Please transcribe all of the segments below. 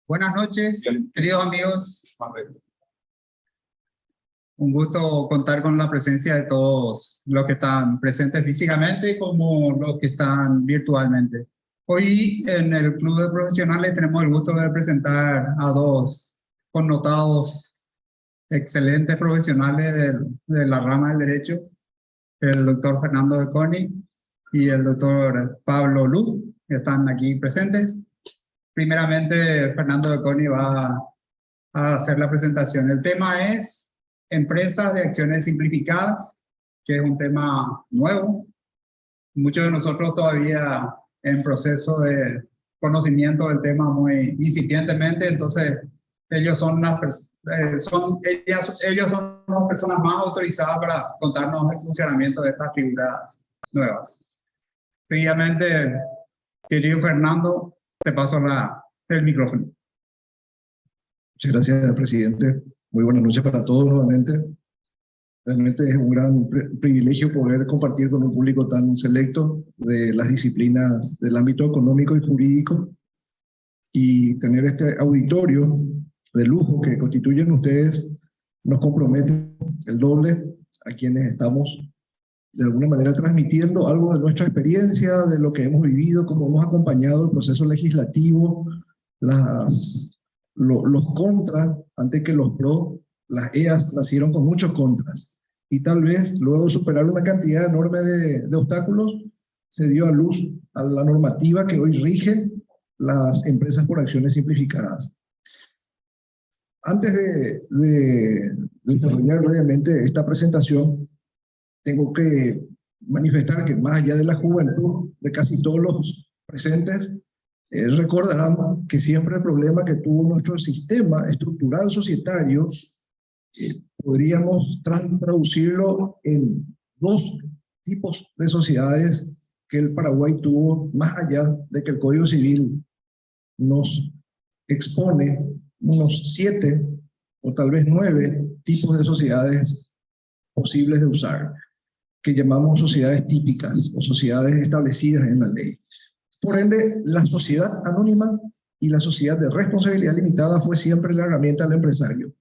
Buenas noches, queridos amigos. Un gusto contar con la presencia de todos los que están presentes físicamente como los que están virtualmente. Hoy en el Club de Profesionales tenemos el gusto de presentar a dos connotados, excelentes profesionales de la rama del derecho, el doctor Fernando Becconi y el doctor Pablo Lu, que están aquí presentes. Primeramente, Fernando Becconi va a hacer la presentación. El tema es empresas de acciones simplificadas, que es un tema nuevo. Muchos de nosotros todavía en proceso de conocimiento del tema muy incipientemente, entonces ellos son las personas más autorizadas para contarnos el funcionamiento de estas figuras nuevas. Seguidamente, querido Fernando, te paso el micrófono. Muchas gracias, presidente. Muy buenas noches para todos nuevamente. Realmente es un gran privilegio poder compartir con un público tan selecto de las disciplinas del ámbito económico y jurídico y tener este auditorio de lujo que constituyen ustedes nos compromete el doble a quienes estamos de alguna manera transmitiendo algo de nuestra experiencia, de lo que hemos vivido, cómo hemos acompañado el proceso legislativo, los contras antes que los pros. Las EAS nacieron con muchos contras y tal vez luego de superar una cantidad enorme de obstáculos se dio a luz a la normativa que hoy rige las empresas por acciones simplificadas. Antes de desarrollar brevemente esta presentación, tengo que manifestar que más allá de la juventud de casi todos los presentes, recordarán que siempre el problema que tuvo nuestro sistema estructural societario podríamos traducirlo en dos tipos de sociedades que el Paraguay tuvo, más allá de que el Código Civil nos expone unos 7 o tal vez 9 tipos de sociedades posibles de usar, que llamamos sociedades típicas o sociedades establecidas en la ley. Por ende, la sociedad anónima y la sociedad de responsabilidad limitada fue siempre la herramienta del empresario.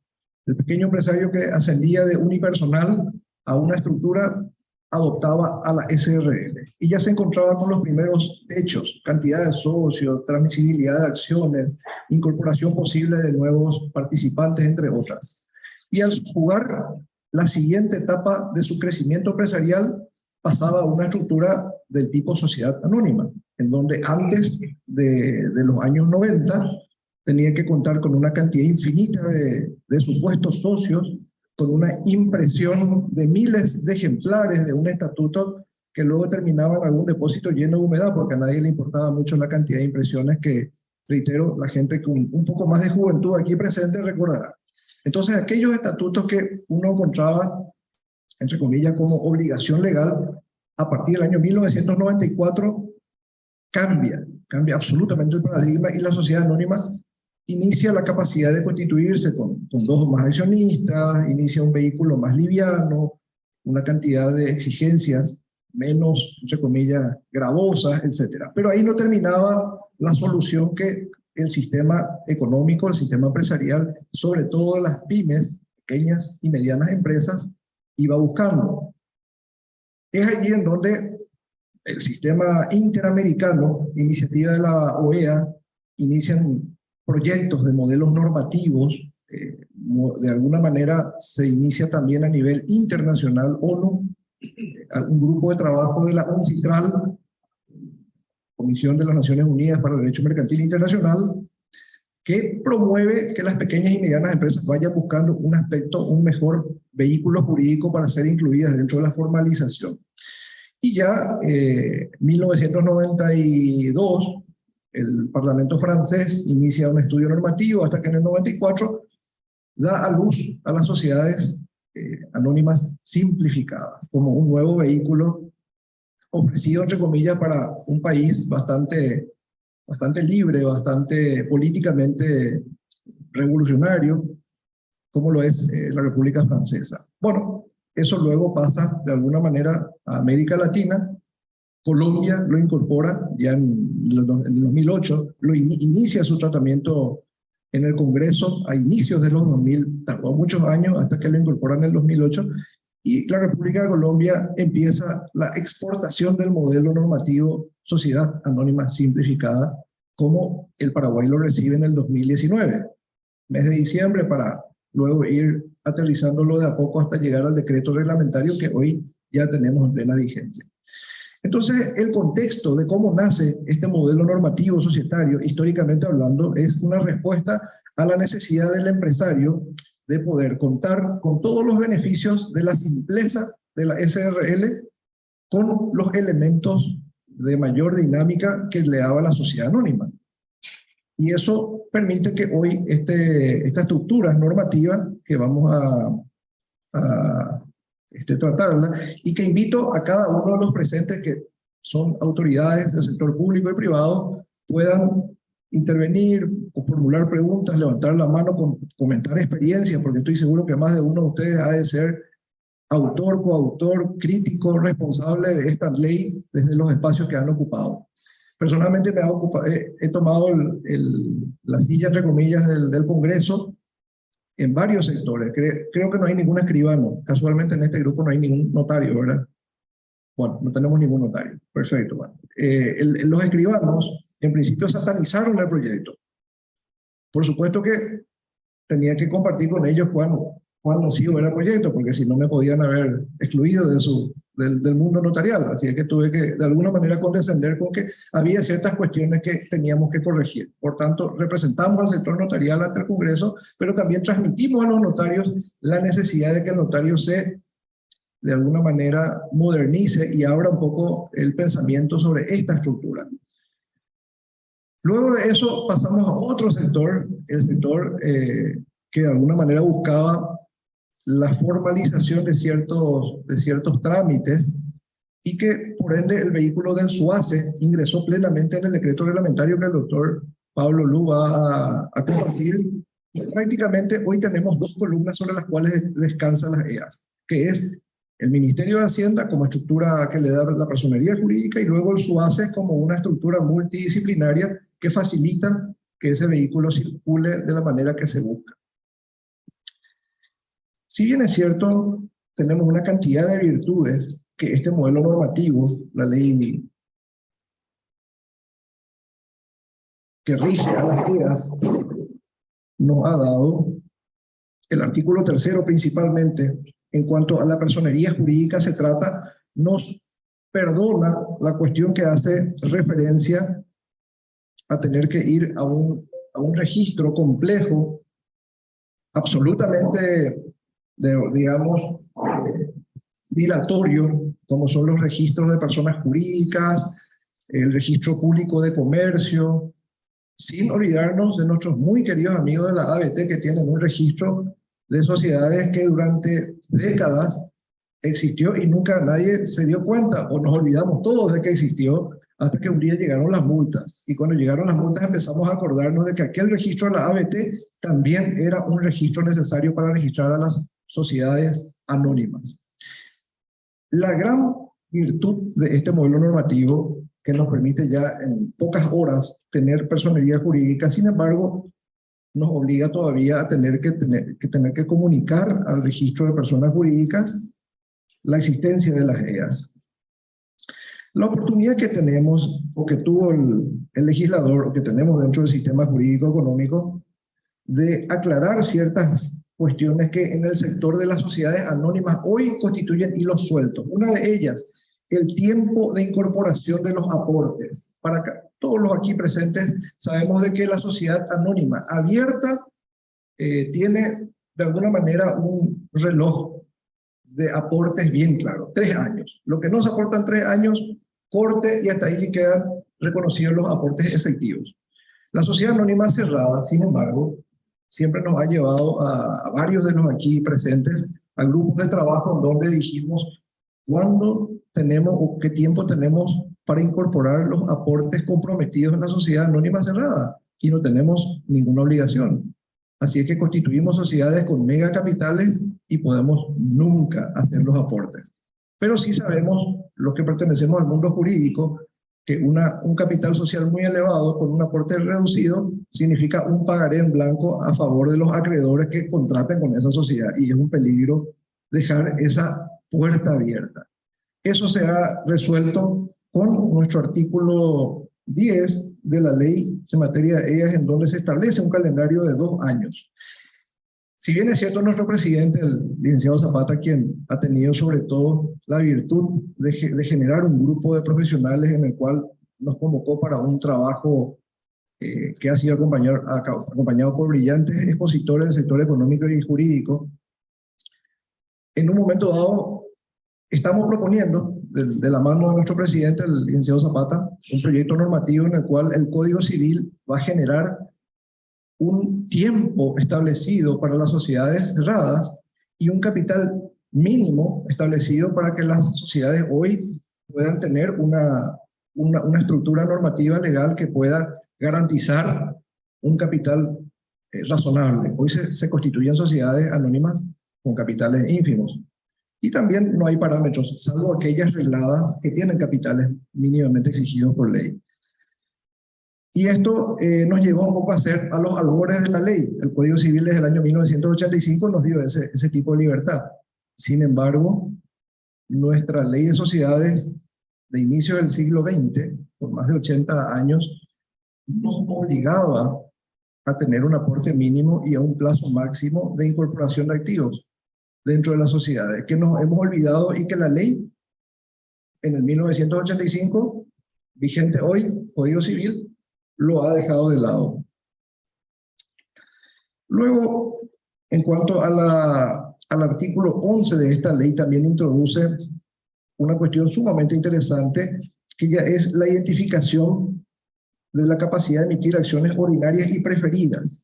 El pequeño empresario que ascendía de unipersonal a una estructura adoptaba a la SRL y ya se encontraba con los primeros hechos, cantidad de socios, transmisibilidad de acciones, incorporación posible de nuevos participantes, entre otras. Y al jugar la siguiente etapa de su crecimiento empresarial pasaba a una estructura del tipo sociedad anónima, en donde antes de los años 90 tenía que contar con una cantidad infinita de supuestos socios, con una impresión de miles de ejemplares de un estatuto que luego terminaba en algún depósito lleno de humedad, porque a nadie le importaba mucho la cantidad de impresiones que, reitero, la gente con un poco más de juventud aquí presente recordará. Entonces, aquellos estatutos que uno encontraba, entre comillas, como obligación legal, a partir del año 1994, cambia absolutamente el paradigma y la sociedad anónima inicia la capacidad de constituirse con 2 o más accionistas, inicia un vehículo más liviano, una cantidad de exigencias menos, entre comillas, gravosas, etc. Pero ahí no terminaba la solución que el sistema económico, el sistema empresarial, sobre todo las pymes, pequeñas y medianas empresas, iba buscando. Es allí en donde el sistema interamericano, iniciativa de la OEA, inician proyectos de modelos normativos, de alguna manera se inicia también a nivel internacional ONU, un grupo de trabajo de la UNCITRAL, Comisión de las Naciones Unidas para el Derecho Mercantil Internacional, que promueve que las pequeñas y medianas empresas vayan buscando un mejor vehículo jurídico para ser incluidas dentro de la formalización. Y ya en 1992, el Parlamento francés inicia un estudio normativo hasta que en el 94 da a luz a las sociedades anónimas simplificadas como un nuevo vehículo ofrecido, entre comillas, para un país bastante libre, bastante políticamente revolucionario, como lo es la República Francesa. Bueno, eso luego pasa de alguna manera a América Latina. Colombia lo incorpora ya en el 2008, inicia su tratamiento en el Congreso a inicios de los 2000, tardó muchos años hasta que lo incorporan en el 2008, y la República de Colombia empieza la exportación del modelo normativo Sociedad Anónima Simplificada, como el Paraguay lo recibe en el 2019, mes de diciembre, para luego ir aterrizándolo de a poco hasta llegar al decreto reglamentario que hoy ya tenemos en plena vigencia. Entonces, el contexto de cómo nace este modelo normativo societario, históricamente hablando, es una respuesta a la necesidad del empresario de poder contar con todos los beneficios de la simpleza de la SRL, con los elementos de mayor dinámica que le daba la sociedad anónima. Y eso permite que hoy esta estructura normativa que vamos a tratarla, y que invito a cada uno de los presentes que son autoridades del sector público y privado puedan intervenir o formular preguntas, levantar la mano, comentar experiencias, porque estoy seguro que más de uno de ustedes ha de ser autor, coautor, crítico, responsable de esta ley desde los espacios que han ocupado. Personalmente he tomado la silla, entre comillas, del Congreso en varios sectores. Creo que no hay ningún escribano. Casualmente en este grupo no hay ningún notario, ¿verdad? Bueno, no tenemos ningún notario. Perfecto. Bueno. Los escribanos, en principio, satanizaron el proyecto. Por supuesto que tenía que compartir con ellos cuán nocivo era el proyecto, porque si no me podían haber excluido del mundo notarial. Así es que tuve que, de alguna manera, condescender con que había ciertas cuestiones que teníamos que corregir. Por tanto, representamos al sector notarial ante el Congreso, pero también transmitimos a los notarios la necesidad de que el notario se, de alguna manera, modernice y abra un poco el pensamiento sobre esta estructura. Luego de eso pasamos a otro sector, el sector que de alguna manera buscaba la formalización de ciertos trámites, y que por ende el vehículo del SUACE ingresó plenamente en el decreto reglamentario que el doctor Pablo Lu va a compartir. Y prácticamente hoy tenemos dos columnas sobre las cuales descansan las EAS, que es el Ministerio de Hacienda como estructura que le da la personería jurídica, y luego el SUACE como una estructura multidisciplinaria que facilita que ese vehículo circule de la manera que se busca. Si bien es cierto, tenemos una cantidad de virtudes que este modelo normativo, la ley que rige a las EAS, nos ha dado. El artículo 3º principalmente, en cuanto a la personería jurídica se trata, nos perdona la cuestión que hace referencia a tener que ir a un registro complejo, absolutamente, digamos, dilatorio, como son los registros de personas jurídicas, el registro público de comercio, sin olvidarnos de nuestros muy queridos amigos de la ABT, que tienen un registro de sociedades que durante décadas existió y nunca nadie se dio cuenta, o nos olvidamos todos de que existió, hasta que un día llegaron las multas. Y cuando llegaron las multas empezamos a acordarnos de que aquel registro de la ABT también era un registro necesario para registrar a las sociedades anónimas. La gran virtud de este modelo normativo, que nos permite ya en pocas horas tener personería jurídica, sin embargo, nos obliga todavía a tener que comunicar al registro de personas jurídicas la existencia de las EAS. La oportunidad que tenemos, o que tuvo el legislador, o que tenemos dentro del sistema jurídico económico, de aclarar ciertas cuestiones que en el sector de las sociedades anónimas hoy constituyen hilos sueltos. Una de ellas, el tiempo de incorporación de los aportes. Todos los aquí presentes sabemos de que la sociedad anónima abierta tiene de alguna manera un reloj de aportes bien claro, 3 años. Lo que no se aporta en 3 años, corte, y hasta ahí quedan reconocidos los aportes efectivos. La sociedad anónima cerrada, sin embargo, siempre nos ha llevado a varios de los aquí presentes a grupos de trabajo en donde dijimos cuándo tenemos o qué tiempo tenemos para incorporar los aportes comprometidos en la sociedad anónima cerrada, y no tenemos ninguna obligación. Así es que constituimos sociedades con megacapitales y podemos nunca hacer los aportes. Pero sí sabemos, los que pertenecemos al mundo jurídico, que un capital social muy elevado con un aporte reducido significa un pagaré en blanco a favor de los acreedores que contraten con esa sociedad, y es un peligro dejar esa puerta abierta. Eso se ha resuelto con nuestro artículo 10 de la ley en materia de EIAS, en donde se establece un calendario de 2 años. Si bien es cierto, nuestro presidente, el licenciado Zapata, quien ha tenido sobre todo la virtud de generar un grupo de profesionales en el cual nos convocó para un trabajo que ha sido acompañado por brillantes expositores del sector económico y jurídico, en un momento dado estamos proponiendo, de la mano de nuestro presidente, el licenciado Zapata, un proyecto normativo en el cual el Código Civil va a generar un tiempo establecido para las sociedades cerradas y un capital mínimo establecido para que las sociedades hoy puedan tener una estructura normativa legal que pueda garantizar un capital razonable. Hoy se constituyen sociedades anónimas con capitales ínfimos. Y también no hay parámetros, salvo aquellas regladas que tienen capitales mínimamente exigidos por ley. Y esto nos llevó un poco a ser a los albores de la ley. El Código Civil desde el año 1985 nos dio ese tipo de libertad. Sin embargo, nuestra ley de sociedades de inicio del siglo XX, por más de 80 años, nos obligaba a tener un aporte mínimo y a un plazo máximo de incorporación de activos dentro de las sociedades, que nos hemos olvidado y que la ley en el 1985, vigente hoy, Código Civil, lo ha dejado de lado. Luego, en cuanto al artículo 11 de esta ley, también introduce una cuestión sumamente interesante, que ya es la identificación de la capacidad de emitir acciones ordinarias y preferidas.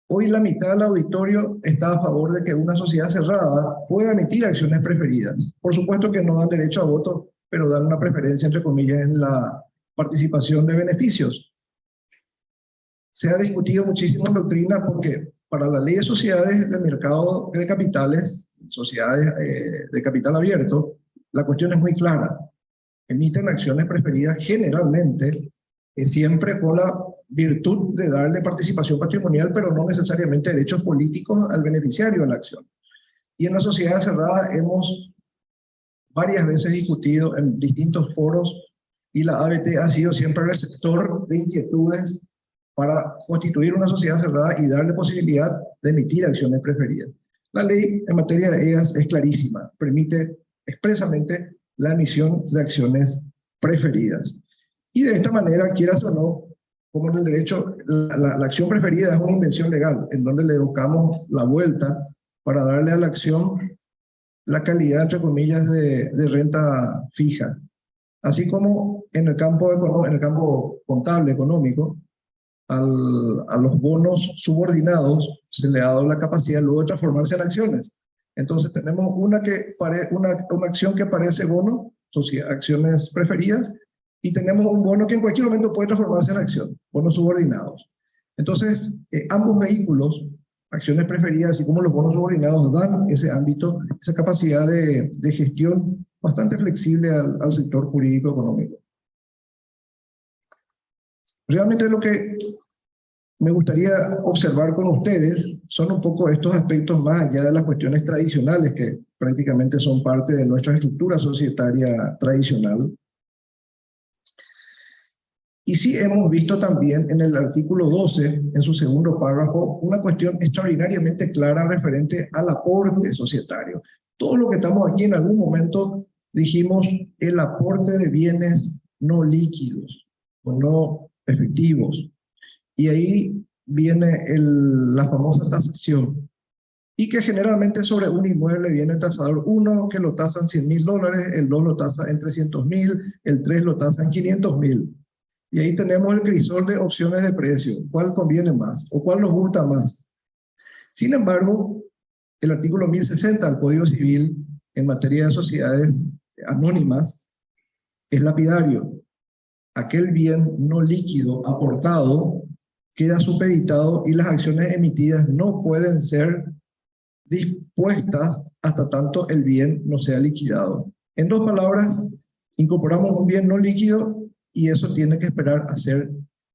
Hoy la mitad del auditorio está a favor de que una sociedad cerrada pueda emitir acciones preferidas. Por supuesto que no dan derecho a voto, pero dan una preferencia, entre comillas, en la participación de beneficios. Se ha discutido muchísimo en doctrina porque para la ley de sociedades de mercado de capitales, sociedades de capital abierto, la cuestión es muy clara. Emiten acciones preferidas generalmente, siempre con la virtud de darle participación patrimonial, pero no necesariamente derechos políticos al beneficiario de la acción. Y en la sociedad cerrada hemos varias veces discutido en distintos foros, y la ABT ha sido siempre receptor de inquietudes para constituir una sociedad cerrada y darle posibilidad de emitir acciones preferidas. La ley en materia de EIAS es clarísima, permite expresamente la emisión de acciones preferidas. Y de esta manera, quieras o no, como en el derecho, la acción preferida es una invención legal, en donde le buscamos la vuelta para darle a la acción la calidad, entre comillas, de renta fija. Así como en el campo contable, económico, a los bonos subordinados se le ha dado la capacidad luego de transformarse en acciones. Entonces tenemos una acción que parece bono, acciones preferidas, y tenemos un bono que en cualquier momento puede transformarse en acción, bonos subordinados. Entonces, ambos vehículos, acciones preferidas y como los bonos subordinados, dan ese ámbito, esa capacidad de gestión bastante flexible al sector jurídico económico. Realmente lo que me gustaría observar con ustedes son un poco estos aspectos más allá de las cuestiones tradicionales que prácticamente son parte de nuestra estructura societaria tradicional. Y sí hemos visto también en el artículo 12, en su segundo párrafo, una cuestión extraordinariamente clara referente al aporte societario. Todo lo que estamos aquí en algún momento dijimos el aporte de bienes no líquidos o no efectivos. Y ahí viene la famosa tasación. Y que generalmente sobre un inmueble viene el tasador 1 que lo tasan $100.000, el 2 lo tasa en $300.000, el 3 lo tasa en $500.000. Y ahí tenemos el crisol de opciones de precio. ¿Cuál conviene más? ¿O cuál nos gusta más? Sin embargo, el artículo 1060 del Código Civil en materia de sociedades anónimas es lapidario. Aquel bien no líquido aportado queda supeditado y las acciones emitidas no pueden ser dispuestas hasta tanto el bien no sea liquidado. En dos palabras, incorporamos un bien no líquido y eso tiene que esperar a ser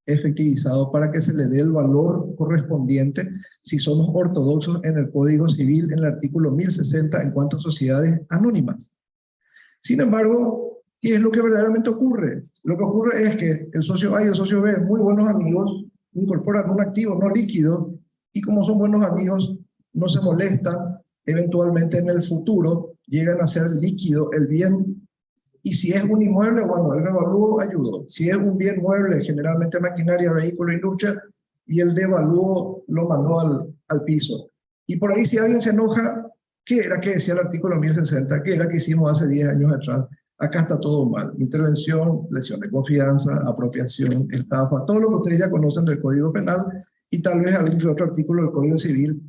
efectivizado para que se le dé el valor correspondiente si somos ortodoxos en el Código Civil, en el artículo 1060 en cuanto a sociedades anónimas. Sin embargo, ¿qué es lo que verdaderamente ocurre? Lo que ocurre es que el socio A y el socio B, muy buenos amigos, incorporan un activo no líquido y como son buenos amigos, no se molestan, eventualmente en el futuro llegan a ser líquido el bien. Y si es un inmueble, bueno, el revalúo ayudó. Si es un bien mueble, generalmente maquinaria, vehículo, industria, y el devalúo lo mandó al piso. Y por ahí si alguien se enoja, ¿qué era que decía el artículo 1060? ¿Qué era que hicimos hace 10 años atrás? Acá está todo mal. Intervención, lesión de confianza, apropiación, estafa, todo lo que ustedes ya conocen del Código Penal y tal vez algún otro artículo del Código Civil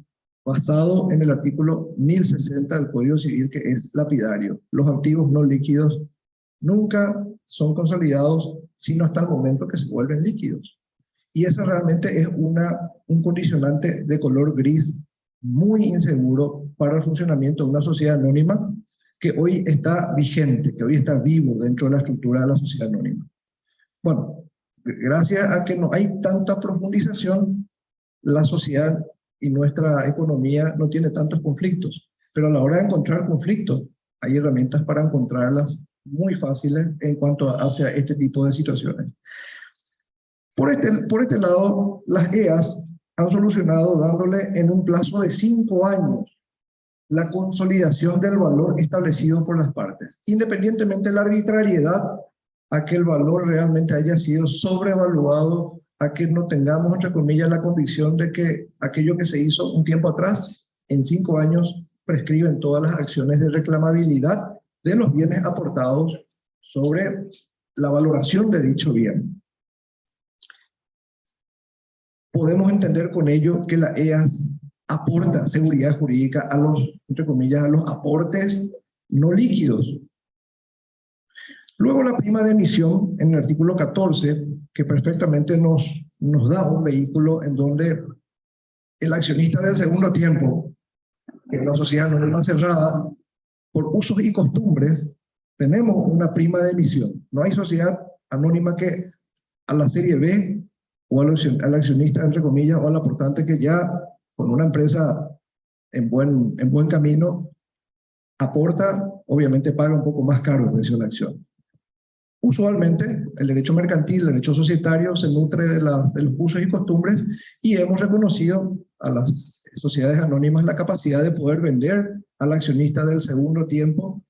basado en el artículo 1060 del Código Civil, que es lapidario. Los activos no líquidos nunca son consolidados sino hasta el momento que se vuelven líquidos. Y eso realmente es un condicionante de color gris muy inseguro para el funcionamiento de una sociedad anónima que hoy está vigente, que hoy está vivo dentro de la estructura de la sociedad anónima. Bueno, gracias a que no hay tanta profundización, la sociedad y nuestra economía no tiene tantos conflictos. Pero a la hora de encontrar conflictos, hay herramientas para encontrarlas muy fáciles en cuanto hacia este tipo de situaciones. Por este lado, las EAS han solucionado dándole en un plazo de 5 años la consolidación del valor establecido por las partes, independientemente de la arbitrariedad, a que el valor realmente haya sido sobrevaluado, a que no tengamos, entre comillas, la convicción de que aquello que se hizo un tiempo atrás, en 5 años prescriben todas las acciones de reclamabilidad de los bienes aportados sobre la valoración de dicho bien. Podemos entender con ello que la EAS aporta seguridad jurídica a los, entre comillas, a los aportes no líquidos. Luego la prima de emisión en el artículo 14, que perfectamente nos da un vehículo en donde el accionista del segundo tiempo, que es una sociedad anónima cerrada, por usos y costumbres, tenemos una prima de emisión. No hay sociedad anónima que a la serie B o al accionista, entre comillas, o al aportante que ya con una empresa en buen camino aporta, obviamente paga un poco más caro el precio de la acción. Usualmente, el derecho mercantil, el derecho societario se nutre de los usos y costumbres y hemos reconocido a las sociedades anónimas la capacidad de poder vender al accionista del segundo tiempo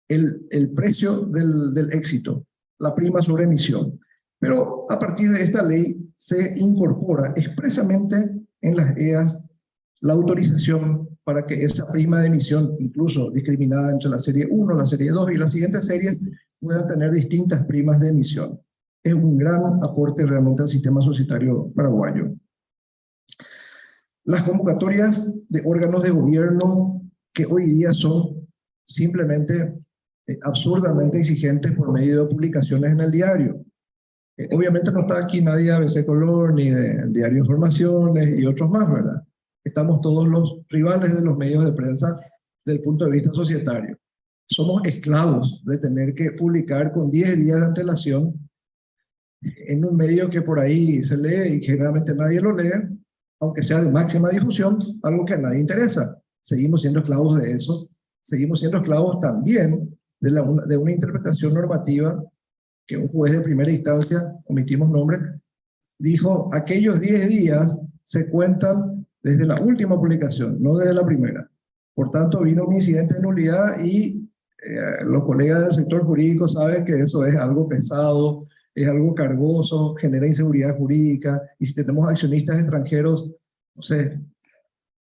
el precio del éxito, la prima sobre emisión. Pero a partir de esta ley se incorpora expresamente en las EAS la autorización para que esa prima de emisión, incluso discriminada entre la serie 1, la serie 2 y las siguientes series, puedan tener distintas primas de emisión. Es un gran aporte realmente al sistema societario paraguayo. Las convocatorias de órganos de gobierno que hoy día son simplemente absurdamente exigentes por medio de publicaciones en el diario. Obviamente no está aquí nadie de ABC Color ni de Diario Informaciones y otros más, ¿verdad? Estamos todos los rivales de los medios de prensa desde el punto de vista societario. Somos esclavos de tener que publicar con 10 días de antelación en un medio que por ahí se lee y generalmente nadie lo lee, aunque sea de máxima difusión, algo que a nadie interesa. Seguimos siendo esclavos de eso, seguimos siendo esclavos también de una interpretación normativa que un juez de primera instancia, omitimos nombre, dijo aquellos 10 días se cuentan desde la última publicación, no desde la primera. Por tanto, vino un incidente de nulidad y los colegas del sector jurídico saben que eso es algo pesado, es algo cargoso, genera inseguridad jurídica, y si tenemos accionistas extranjeros, no sé,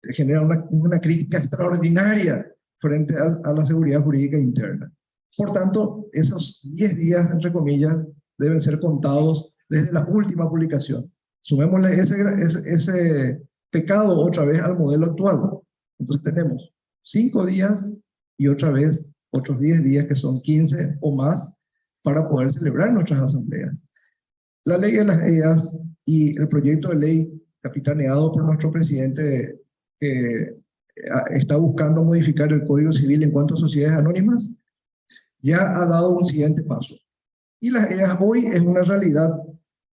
genera una crítica extraordinaria frente a la seguridad jurídica interna. Por tanto, esos 10 días, entre comillas, deben ser contados desde la última publicación. Sumémosle ese pecado otra vez al modelo actual. Entonces tenemos 5 días y otra vez otros 10 días, que son 15 o más, para poder celebrar nuestras asambleas. La ley de las EAS y el proyecto de ley capitaneado por nuestro presidente que está buscando modificar el Código Civil en cuanto a sociedades anónimas, ya ha dado un siguiente paso. Y las EAS hoy es una realidad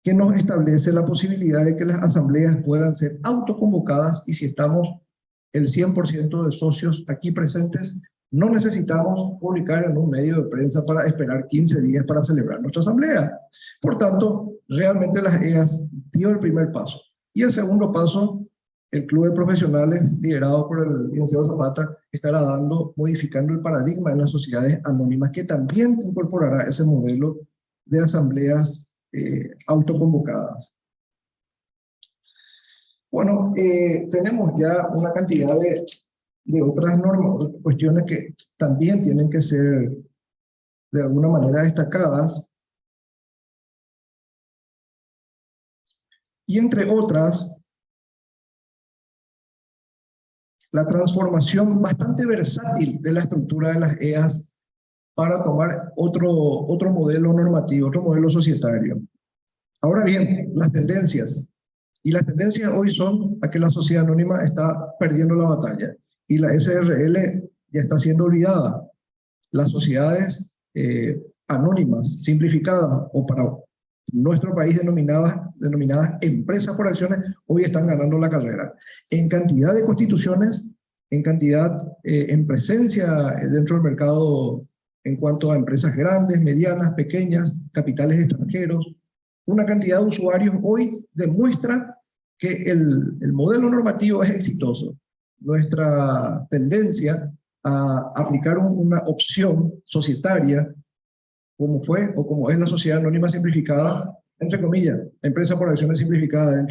que nos establece la posibilidad de que las asambleas puedan ser autoconvocadas, y si estamos el 100% de socios aquí presentes, no necesitamos publicar en un medio de prensa para esperar 15 días para celebrar nuestra asamblea. Por tanto, realmente las EAS dio el primer paso. Y el segundo paso, el Club de Profesionales, liderado por el licenciado Zapata, estará modificando el paradigma de las sociedades anónimas, que también incorporará ese modelo de asambleas autoconvocadas. Bueno, tenemos ya una cantidad de otras normas, cuestiones que también tienen que ser de alguna manera destacadas. Y entre otras, la transformación bastante versátil de la estructura de las EAS para tomar otro modelo normativo, otro modelo societario. Ahora bien, las tendencias. Y las tendencias hoy son a que la sociedad anónima está perdiendo la batalla y la SRL ya está siendo olvidada. Las sociedades anónimas, simplificadas o para nuestro país denominadas empresas por acciones, hoy están ganando la carrera. En cantidad de constituciones, en cantidad, en presencia dentro del mercado en cuanto a empresas grandes, medianas, pequeñas, capitales extranjeros, una cantidad de usuarios hoy demuestra que el modelo normativo es exitoso. Nuestra tendencia a aplicar una opción societaria, como fue o como es la sociedad anónima simplificada, entre comillas, empresa por acciones simplificada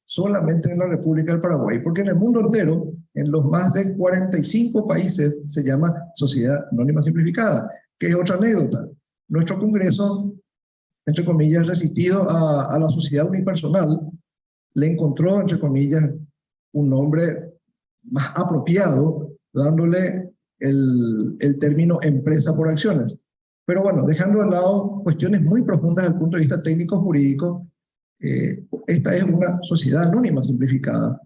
solamente en la República del Paraguay, porque en el mundo entero, en los más de 45 países, se llama sociedad anónima simplificada, que es otra anécdota. Nuestro Congreso, entre comillas, resistido a la sociedad unipersonal, le encontró, entre comillas, un nombre más apropiado, dándole el término empresa por acciones. Pero bueno, dejando de lado cuestiones muy profundas desde el punto de vista técnico-jurídico, esta es una sociedad anónima simplificada,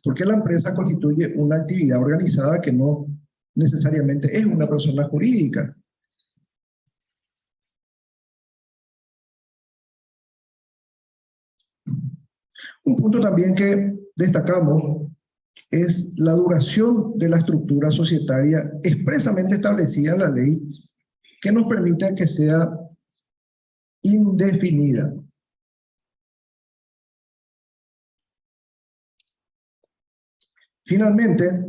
porque la empresa constituye una actividad organizada que no necesariamente es una persona jurídica. Un punto también que destacamos es la duración de la estructura societaria expresamente establecida en la ley, que nos permite que sea indefinida. Finalmente,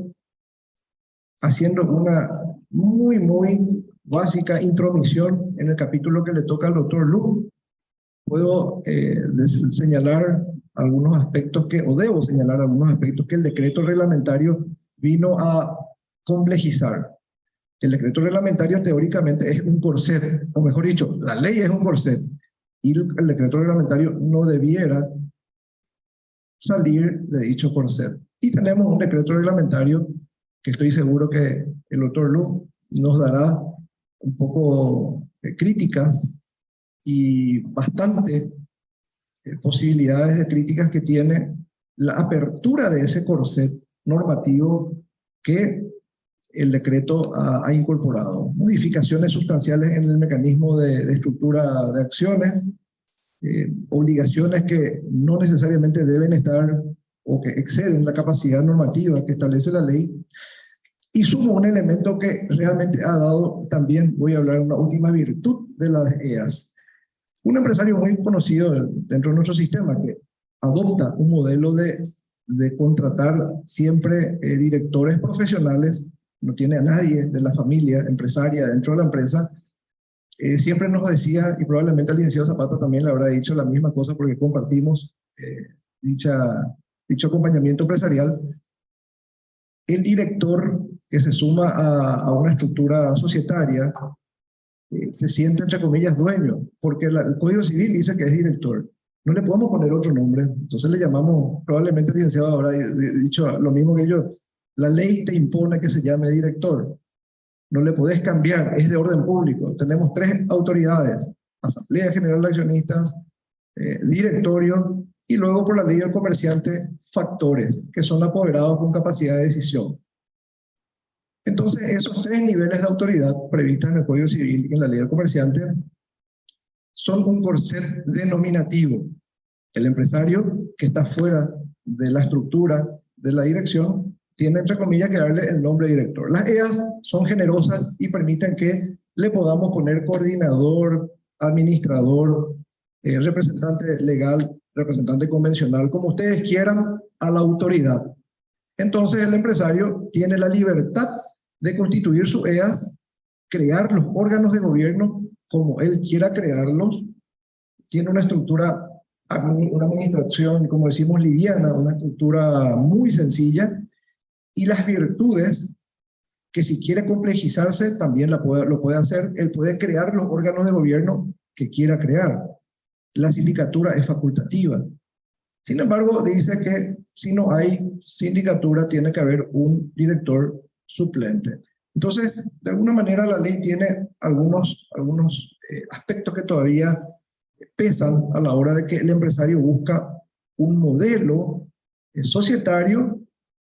haciendo una muy básica intromisión en el capítulo que le toca al doctor Lu, puedo señalar algunos aspectos o debo señalar algunos aspectos que el decreto reglamentario vino a complejizar. El decreto reglamentario teóricamente es un corset, o mejor dicho, la ley es un corset, y el decreto reglamentario no debiera salir de dicho corset. Y tenemos un decreto reglamentario que estoy seguro que el doctor Lu nos dará un poco de críticas y bastante posibilidades de críticas que tiene la apertura de ese corset normativo que el decreto ha incorporado. Modificaciones sustanciales en el mecanismo de estructura de acciones, obligaciones que no necesariamente deben estar o que exceden la capacidad normativa que establece la ley. Y sumo un elemento que realmente ha dado también, voy a hablar, una última virtud de las EAS. Un empresario muy conocido dentro de nuestro sistema que adopta un modelo de contratar siempre directores profesionales, no tiene a nadie de la familia empresaria dentro de la empresa, siempre nos decía, y probablemente el licenciado Zapata también le habrá dicho la misma cosa porque compartimos dicho acompañamiento empresarial, el director que se suma a una estructura societaria se siente, entre comillas, dueño, porque el Código Civil dice que es director. No le podemos poner otro nombre, entonces le llamamos, probablemente el licenciado habrá dicho lo mismo que yo, la ley te impone que se llame director. No le podés cambiar, es de orden público. Tenemos 3 autoridades, Asamblea General de Accionistas, directorio, y luego por la ley del comerciante, factores, que son apoderados con capacidad de decisión. Entonces, esos 3 niveles de autoridad previstos en el Código Civil y en la ley del comerciante son un corset denominativo. El empresario que está fuera de la estructura de la dirección tiene, entre comillas, que darle el nombre de director. Las EAs son generosas y permiten que le podamos poner coordinador, administrador, representante legal, representante convencional, como ustedes quieran, a la autoridad. Entonces el empresario tiene la libertad de constituir su EAS, crear los órganos de gobierno como él quiera crearlos, tiene una estructura, una administración, como decimos, liviana, una estructura muy sencilla, y las virtudes, que si quiere complejizarse, también lo puede hacer. Él puede crear los órganos de gobierno que quiera crear. La sindicatura es facultativa. Sin embargo, dice que si no hay sindicatura, tiene que haber un director suplente. Entonces, de alguna manera, la ley tiene algunos aspectos que todavía pesan a la hora de que el empresario busca un modelo societario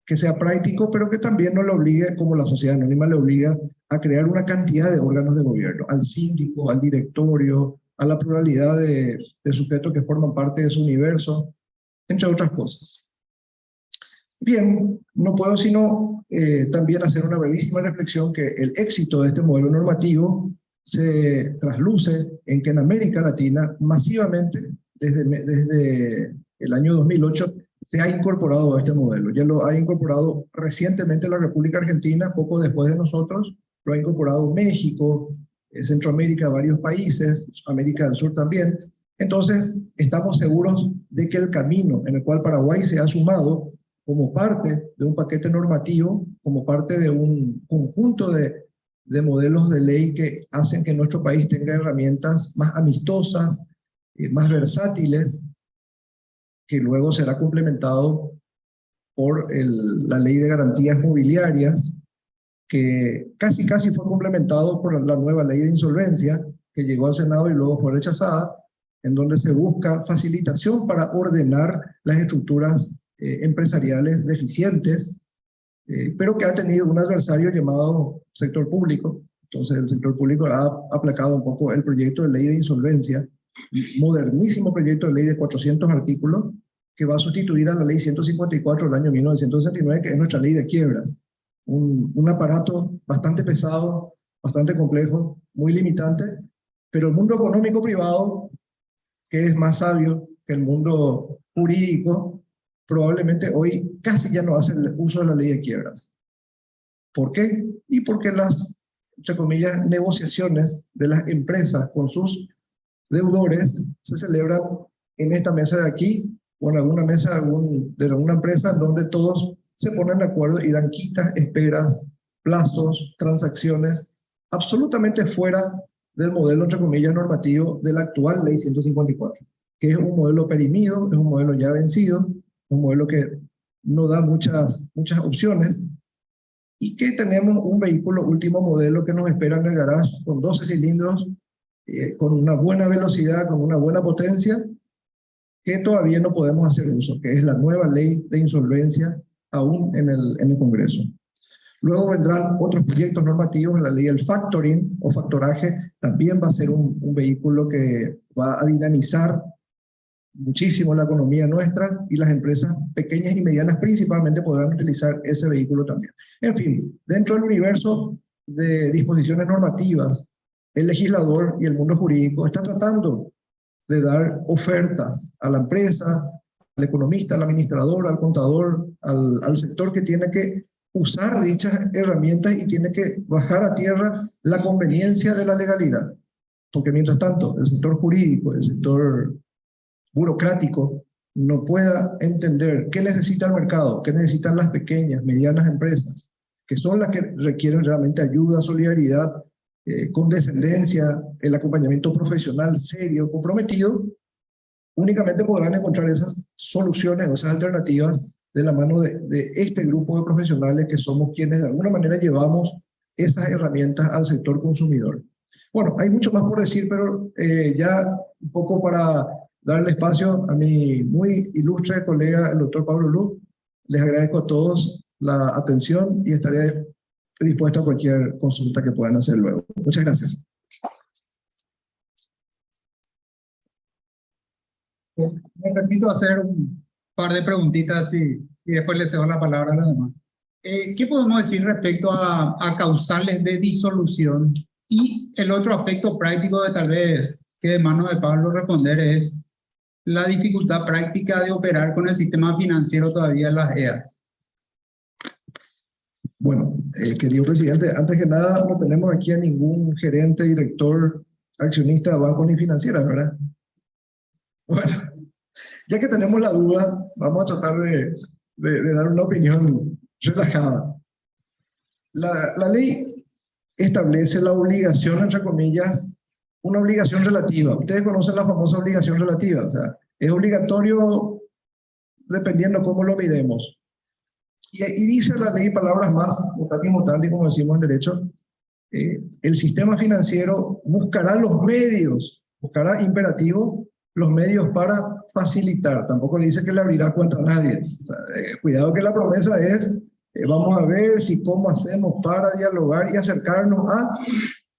que sea práctico, pero que también no le obligue, como la sociedad anónima le obliga, a crear una cantidad de órganos de gobierno, al síndico, al directorio, a la pluralidad de sujetos que forman parte de su universo, entre otras cosas. Bien, no puedo sino también hacer una brevísima reflexión que el éxito de este modelo normativo se trasluce en que en América Latina masivamente desde el año 2008 se ha incorporado a este modelo. Ya lo ha incorporado recientemente la República Argentina, poco después de nosotros, lo ha incorporado México, Centroamérica, varios países, América del Sur también. Entonces, estamos seguros de que el camino en el cual Paraguay se ha sumado como parte de un paquete normativo, como parte de un conjunto de modelos de ley que hacen que nuestro país tenga herramientas más amistosas, más versátiles, que luego será complementado por la Ley de Garantías Mobiliarias, que casi fue complementado por la nueva Ley de Insolvencia, que llegó al Senado y luego fue rechazada, en donde se busca facilitación para ordenar las estructuras empresariales deficientes, pero que ha tenido un adversario llamado sector público. Entonces el sector público ha aplacado un poco el proyecto de ley de insolvencia, modernísimo proyecto de ley de 400 artículos, que va a sustituir a la ley 154 del año 1969, que es nuestra ley de quiebras. Un aparato bastante pesado, bastante complejo, muy limitante, pero el mundo económico privado, que es más sabio que el mundo jurídico, probablemente hoy casi ya no hace el uso de la ley de quiebras. ¿Por qué? Y porque las, entre comillas, negociaciones de las empresas con sus deudores se celebran en esta mesa de aquí o en alguna mesa de alguna empresa donde todos se ponen de acuerdo y dan quitas, esperas, plazos, transacciones, absolutamente fuera del modelo, entre comillas, normativo de la actual ley 154, que es un modelo perimido, es un modelo ya vencido, un modelo que no da muchas opciones, y que tenemos un vehículo último modelo que nos espera en el garage con 12 cilindros, con una buena velocidad, con una buena potencia, que todavía no podemos hacer uso, que es la nueva ley de insolvencia aún en el Congreso. Luego vendrán otros proyectos normativos, la ley del factoring o factoraje, también va a ser un vehículo que va a dinamizar muchísimo la economía nuestra, y las empresas pequeñas y medianas principalmente podrán utilizar ese vehículo también. En fin, dentro del universo de disposiciones normativas, el legislador y el mundo jurídico están tratando de dar ofertas a la empresa, al economista, al administrador, al contador, al sector que tiene que usar dichas herramientas y tiene que bajar a tierra la conveniencia de la legalidad. Porque mientras tanto, el sector jurídico, el sector burocrático, no pueda entender qué necesita el mercado, qué necesitan las pequeñas, medianas empresas, que son las que requieren realmente ayuda, solidaridad, condescendencia, el acompañamiento profesional serio, comprometido, únicamente podrán encontrar esas soluciones o esas alternativas de la mano de este grupo de profesionales que somos quienes de alguna manera llevamos esas herramientas al sector consumidor. Bueno, hay mucho más por decir, pero ya un poco para darle espacio a mi muy ilustre colega, el doctor Pablo Luz, les agradezco a todos la atención y estaré dispuesto a cualquier consulta que puedan hacer luego. Muchas gracias. Me permito hacer un par de preguntitas y después le cedo la palabra a los demás. ¿Qué podemos decir respecto a causales de disolución? Y el otro aspecto práctico de tal vez que de mano de Pablo responder es la dificultad práctica de operar con el sistema financiero todavía en las EAS. Bueno, querido presidente, antes que nada no tenemos aquí a ningún gerente, director, accionista de bancos ni financieras, ¿verdad? Bueno, ya que tenemos la duda, vamos a tratar de dar una opinión relajada. La ley establece la obligación, entre comillas, una obligación relativa. Ustedes conocen la famosa obligación relativa, o sea, es obligatorio dependiendo cómo lo miremos. Y dice la ley, palabras más, mutatis mutandis, como decimos en derecho, el sistema financiero buscará los medios, buscará imperativo los medios para facilitar. Tampoco le dice que le abrirá cuenta a nadie. O sea, cuidado que la promesa es, vamos a ver si cómo hacemos para dialogar y acercarnos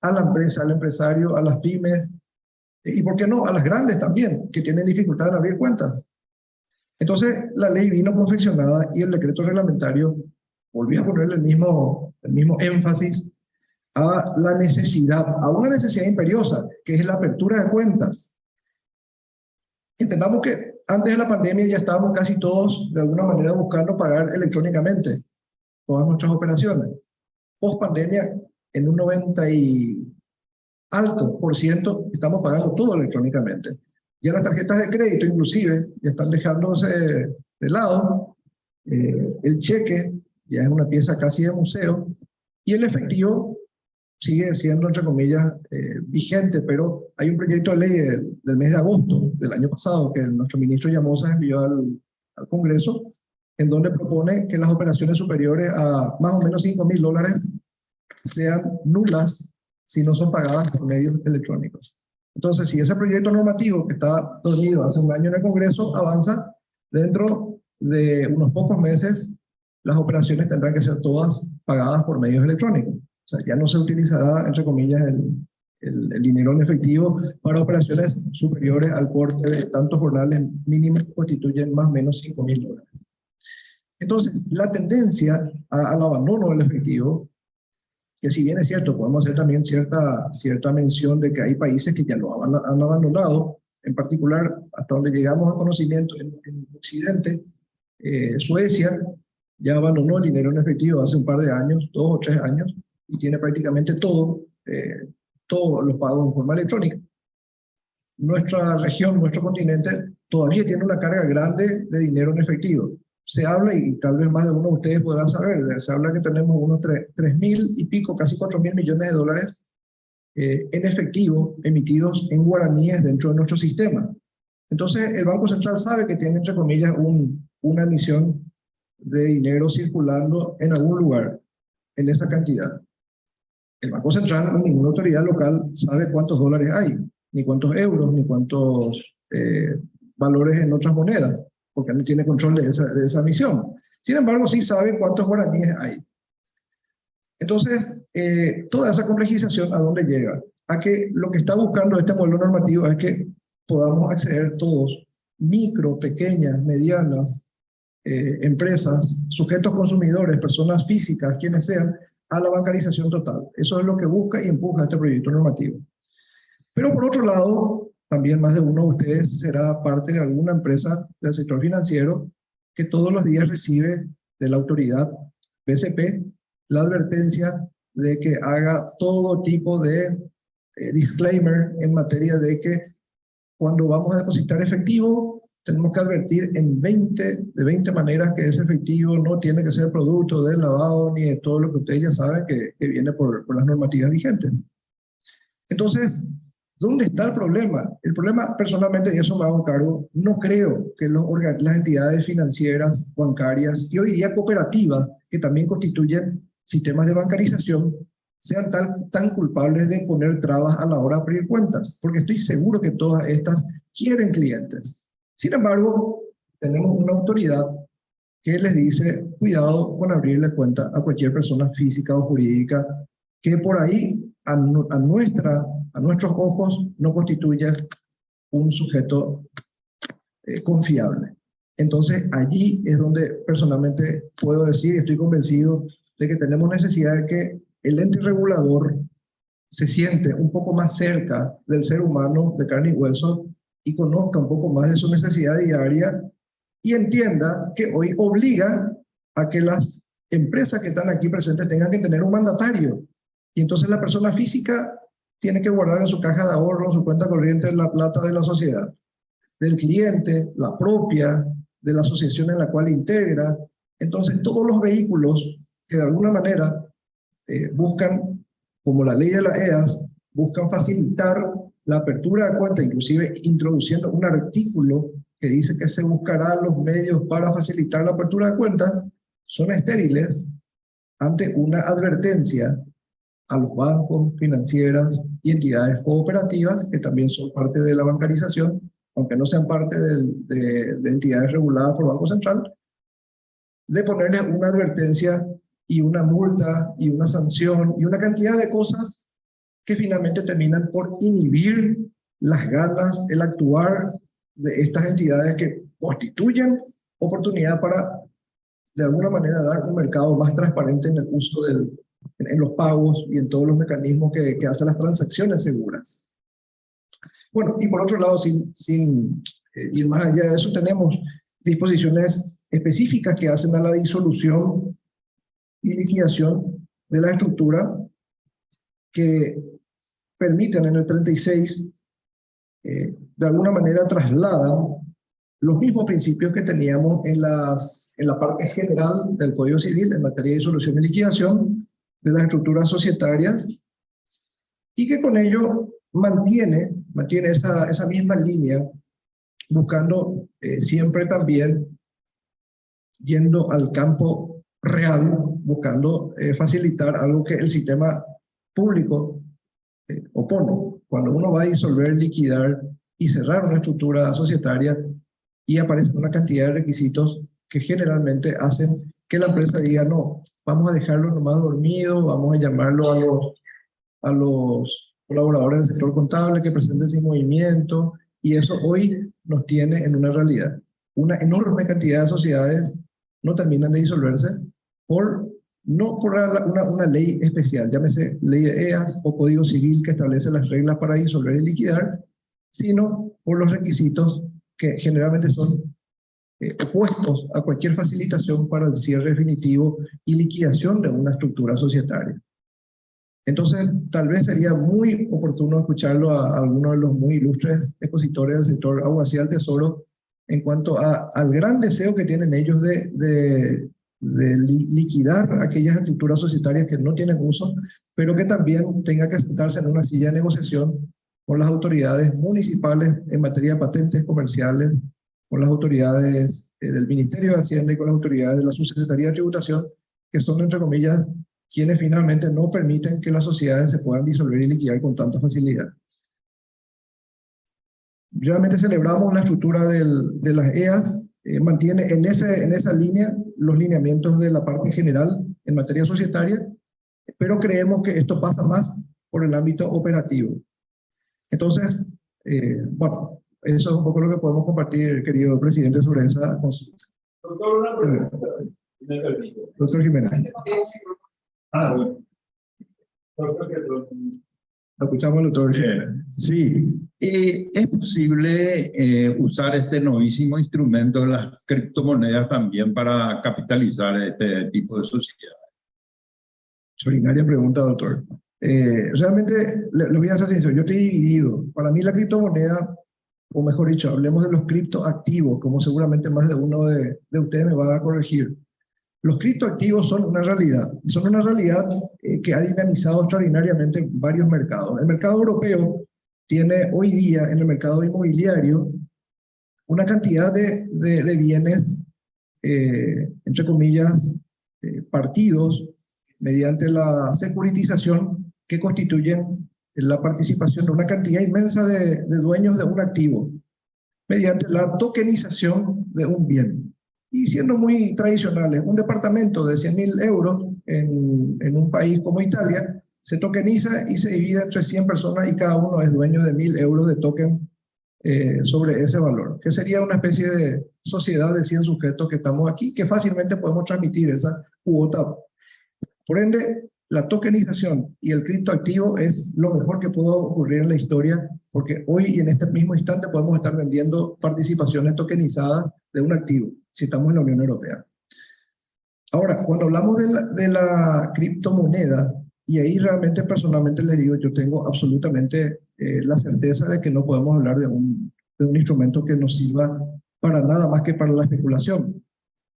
a la empresa, al empresario, a las pymes, y por qué no, a las grandes también, que tienen dificultad en abrir cuentas. Entonces, la ley vino confeccionada y el decreto reglamentario volvió a ponerle el mismo énfasis a la necesidad, a una necesidad imperiosa, que es la apertura de cuentas. Entendamos que antes de la pandemia ya estábamos casi todos, de alguna manera, buscando pagar electrónicamente todas nuestras operaciones. Post pandemia, en un 90 y alto por ciento, estamos pagando todo electrónicamente. Ya las tarjetas de crédito, inclusive, ya están dejándose de lado. El cheque ya es una pieza casi de museo. Y el efectivo sigue siendo, entre comillas, vigente, pero hay un proyecto de ley del mes de agosto del año pasado que nuestro ministro Llamosa envió al Congreso, en donde propone que las operaciones superiores a más o menos $5.000 sean nulas si no son pagadas por medios electrónicos. Entonces, si ese proyecto normativo que está dormido hace un año en el Congreso avanza, dentro de unos pocos meses, las operaciones tendrán que ser todas pagadas por medios electrónicos. O sea, ya no se utilizará, entre comillas, el dinero en efectivo para operaciones superiores al corte de tantos jornales mínimos que constituyen más o menos $5.000. Entonces, la tendencia al abandono del efectivo, que si bien es cierto, podemos hacer también cierta mención de que hay países que ya lo han abandonado, en particular, hasta donde llegamos a conocimiento en Occidente, Suecia ya abandonó el dinero en efectivo hace un par de años, 2 o 3 años, y tiene prácticamente todos los pagos en forma electrónica. Nuestra región, nuestro continente, todavía tiene una carga grande de dinero en efectivo. Se habla, y tal vez más de uno de ustedes podrá saber, se habla que tenemos unos 3.000 y pico, casi 4.000 millones de dólares en efectivo emitidos en guaraníes dentro de nuestro sistema. Entonces, el Banco Central sabe que tiene, entre comillas, una emisión de dinero circulando en algún lugar, en esa cantidad. El Banco Central, ni ninguna autoridad local, sabe cuántos dólares hay, ni cuántos euros, ni cuántos valores en otras monedas, porque no tiene control de esa emisión. Sin embargo, sí sabe cuántos guaraníes hay. Entonces, toda esa complejización, ¿a dónde llega? A que lo que está buscando este modelo normativo es que podamos acceder todos, micro, pequeñas, medianas, empresas, sujetos consumidores, personas físicas, quienes sean, a la bancarización total. Eso es lo que busca y empuja este proyecto normativo. Pero por otro lado, también más de uno de ustedes será parte de alguna empresa del sector financiero que todos los días recibe de la autoridad BCP la advertencia de que haga todo tipo de disclaimer en materia de que cuando vamos a depositar efectivo, tenemos que advertir de 20 maneras que ese efectivo no tiene que ser producto del lavado ni de todo lo que ustedes ya saben que viene por las normativas vigentes. Entonces, ¿dónde está el problema? El problema, personalmente, y eso me hago cargo, no creo que las entidades financieras, bancarias y hoy día cooperativas, que también constituyen sistemas de bancarización, sean tan culpables de poner trabas a la hora de abrir cuentas, porque estoy seguro que todas estas quieren clientes. Sin embargo, tenemos una autoridad que les dice, cuidado con abrirle cuenta a cualquier persona física o jurídica que por ahí, a nuestros ojos, no constituye un sujeto confiable. Entonces, allí es donde personalmente puedo decir, y estoy convencido de que tenemos necesidad de que el ente regulador se siente un poco más cerca del ser humano de carne y hueso y conozca un poco más de su necesidad diaria y entienda que hoy obliga a que las empresas que están aquí presentes tengan que tener un mandatario. Y entonces la persona física tiene que guardar en su caja de ahorro, en su cuenta corriente, la plata de la sociedad, del cliente, la propia, de la asociación en la cual integra. Entonces todos los vehículos que de alguna manera buscan, como la ley de la EAS, buscan facilitar la apertura de cuenta, inclusive introduciendo un artículo que dice que se buscarán los medios para facilitar la apertura de cuentas, son estériles ante una advertencia a los bancos, financieras y entidades cooperativas, que también son parte de la bancarización, aunque no sean parte de entidades reguladas por Banco Central, de ponerles una advertencia y una multa y una sanción y una cantidad de cosas que finalmente terminan por inhibir las ganas, el actuar de estas entidades que constituyen oportunidad para, de alguna manera, dar un mercado más transparente en el uso en los pagos y en todos los mecanismos que hacen las transacciones seguras. Bueno, y por otro lado, sin ir más allá de eso, tenemos disposiciones específicas que hacen a la disolución y liquidación de la estructura, que permiten en el 36, de alguna manera trasladan los mismos principios que teníamos en la parte general del Código Civil en materia de disolución y liquidación de las estructuras societarias, y que con ello mantiene esa misma línea, buscando siempre también yendo al campo real, buscando facilitar algo que el sistema público opone. Cuando uno va a disolver, liquidar y cerrar una estructura societaria y aparecen una cantidad de requisitos que generalmente hacen que la empresa diga, no, vamos a dejarlo nomás dormido, vamos a llamarlo a los colaboradores del sector contable que presenten sin movimiento, y eso hoy nos tiene en una realidad. Una enorme cantidad de sociedades no terminan de disolverse no por una ley especial, llámese ley de EAS o Código Civil que establece las reglas para disolver y liquidar, sino por los requisitos que generalmente son opuestos a cualquier facilitación para el cierre definitivo y liquidación de una estructura societaria. Entonces, tal vez sería muy oportuno escucharlo a algunos de los muy ilustres expositores del sector Abogacía del Tesoro en cuanto al gran deseo que tienen ellos de liquidar aquellas estructuras societarias que no tienen uso, pero que también tenga que sentarse en una silla de negociación con las autoridades municipales en materia de patentes comerciales, con las autoridades del Ministerio de Hacienda y con las autoridades de la Subsecretaría de Tributación, que son, entre comillas, quienes finalmente no permiten que las sociedades se puedan disolver y liquidar con tanta facilidad. Realmente celebramos la estructura de las EAS, mantiene en esa línea los lineamientos de la parte general en materia societaria, pero creemos que esto pasa más por el ámbito operativo. Entonces, bueno, eso es un poco lo que podemos compartir, querido presidente, sobre esa consulta. Doctor, una pregunta, si me permite. Doctor Jiménez. Bueno. Escuchamos al doctor Jiménez. Sí, es posible usar este novísimo instrumento de las criptomonedas también para capitalizar este tipo de sociedades. Extraordinaria pregunta, doctor. Realmente, lo voy a ser sincero, yo estoy dividido. Para mí la criptomoneda, o mejor dicho, hablemos de los criptoactivos, como seguramente más de uno de ustedes me va a corregir. Los criptoactivos son una realidad que ha dinamizado extraordinariamente varios mercados. El mercado europeo tiene hoy día en el mercado inmobiliario una cantidad de bienes, entre comillas, partidos, mediante la securitización que constituyen la participación de una cantidad inmensa de dueños de un activo, mediante la tokenización de un bien. Y siendo muy tradicionales, un departamento de 100.000 euros en un país como Italia se tokeniza y se divide entre 100 personas y cada uno es dueño de 1.000 euros de token sobre ese valor, que sería una especie de sociedad de 100 sujetos que estamos aquí, que fácilmente podemos transmitir esa cuota. Por ende, la tokenización y el criptoactivo es lo mejor que pudo ocurrir en la historia, porque hoy y en este mismo instante podemos estar vendiendo participaciones tokenizadas de un activo, si estamos en la Unión Europea. Ahora, cuando hablamos de la criptomoneda, y ahí realmente personalmente les digo, yo tengo absolutamente la certeza de que no podemos hablar de un instrumento que nos sirva para nada más que para la especulación.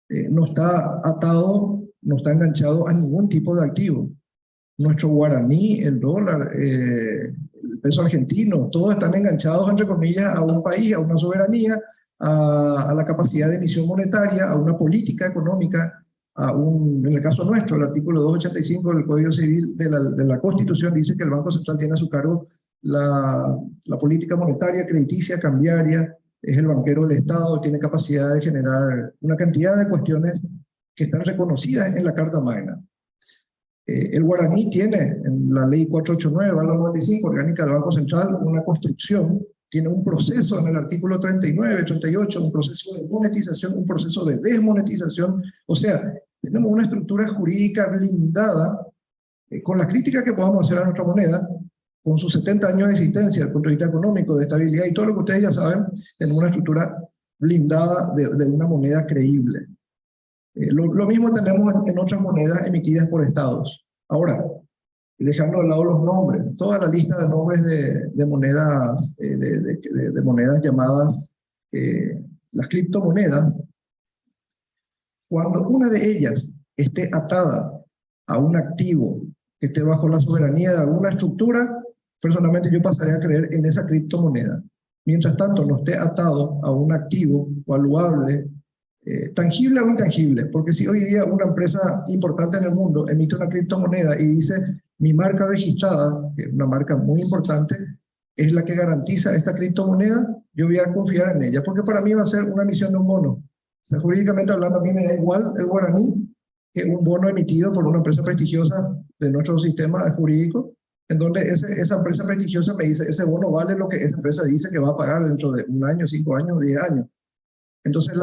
No está atado, no está enganchado a ningún tipo de activo. Nuestro guaraní, el dólar, el peso argentino, todos están enganchados, entre comillas, a un país, a una soberanía, a la capacidad de emisión monetaria, a una política económica, en el caso nuestro, el artículo 285 del Código Civil de la Constitución dice que el Banco Central tiene a su cargo la política monetaria, crediticia, cambiaria, es el banquero del Estado, tiene capacidad de generar una cantidad de cuestiones que están reconocidas en la Carta Magna. El guaraní tiene, en la ley 489/95, orgánica del Banco Central, una construcción, tiene un proceso en el artículo 39, 38, un proceso de monetización, un proceso de desmonetización, o sea, tenemos una estructura jurídica blindada, con las críticas que podamos hacer a nuestra moneda, con sus 70 años de existencia, desde el punto de vista económico, de estabilidad y todo lo que ustedes ya saben, tenemos una estructura blindada de una moneda creíble. Lo mismo tenemos en otras monedas emitidas por estados. Ahora, dejando de lado los nombres, toda la lista de nombres de monedas, de monedas llamadas las criptomonedas, cuando una de ellas esté atada a un activo que esté bajo la soberanía de alguna estructura, personalmente yo pasaría a creer en esa criptomoneda. Mientras tanto, no esté atado a un activo valuable, tangible o intangible, porque si hoy día una empresa importante en el mundo emite una criptomoneda y dice mi marca registrada, que es una marca muy importante, es la que garantiza esta criptomoneda, yo voy a confiar en ella, porque para mí va a ser una emisión de un bono. O sea, jurídicamente hablando, a mí me da igual el guaraní que un bono emitido por una empresa prestigiosa de nuestro sistema jurídico, en donde esa empresa prestigiosa me dice, ese bono vale lo que esa empresa dice que va a pagar dentro de 1 año, 5 años, 10 años. Entonces,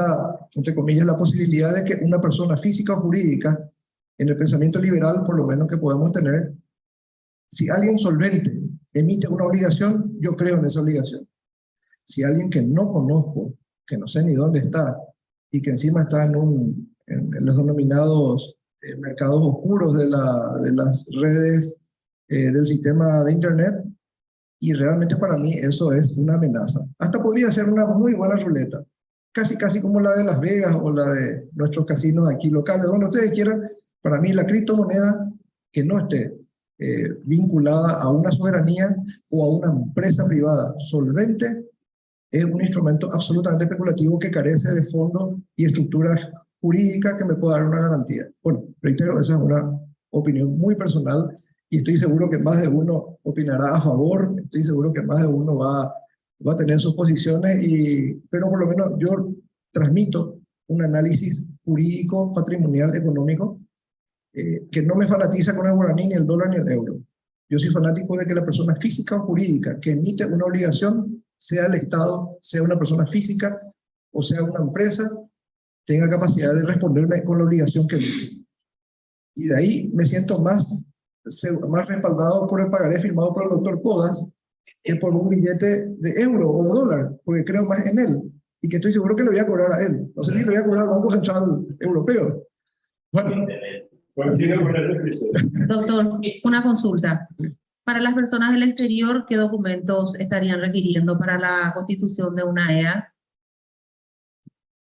entre comillas, la posibilidad de que una persona física o jurídica, en el pensamiento liberal, por lo menos que podemos tener, si alguien solvente emite una obligación, yo creo en esa obligación. Si alguien que no conozco, que no sé ni dónde está, y que encima está en los denominados mercados oscuros de las redes del sistema de Internet, y realmente para mí eso es una amenaza. Hasta podría ser una muy buena ruleta. Casi como la de Las Vegas o la de nuestros casinos aquí locales, donde ustedes quieran. Para mí la criptomoneda que no esté vinculada a una soberanía o a una empresa privada solvente es un instrumento absolutamente especulativo que carece de fondos y estructuras jurídicas que me pueda dar una garantía. Bueno, reitero, esa es una opinión muy personal y estoy seguro que más de uno opinará a favor, estoy seguro que más de uno va a tener sus posiciones, pero por lo menos yo transmito un análisis jurídico, patrimonial, económico, que no me fanatiza con el guaraní, ni el dólar, ni el euro. Yo soy fanático de que la persona física o jurídica que emite una obligación, sea el Estado, sea una persona física o sea una empresa, tenga capacidad de responderme con la obligación que emite. Y de ahí me siento más respaldado por el pagaré firmado por el doctor Codas que por un billete de euro o de dólar, porque creo más en él y que estoy seguro que le voy a cobrar a él. No sé si le voy a cobrar al Banco Central Europeo. Bueno. Doctor, una consulta. Para las personas del exterior, ¿qué documentos estarían requiriendo para la constitución de una EA?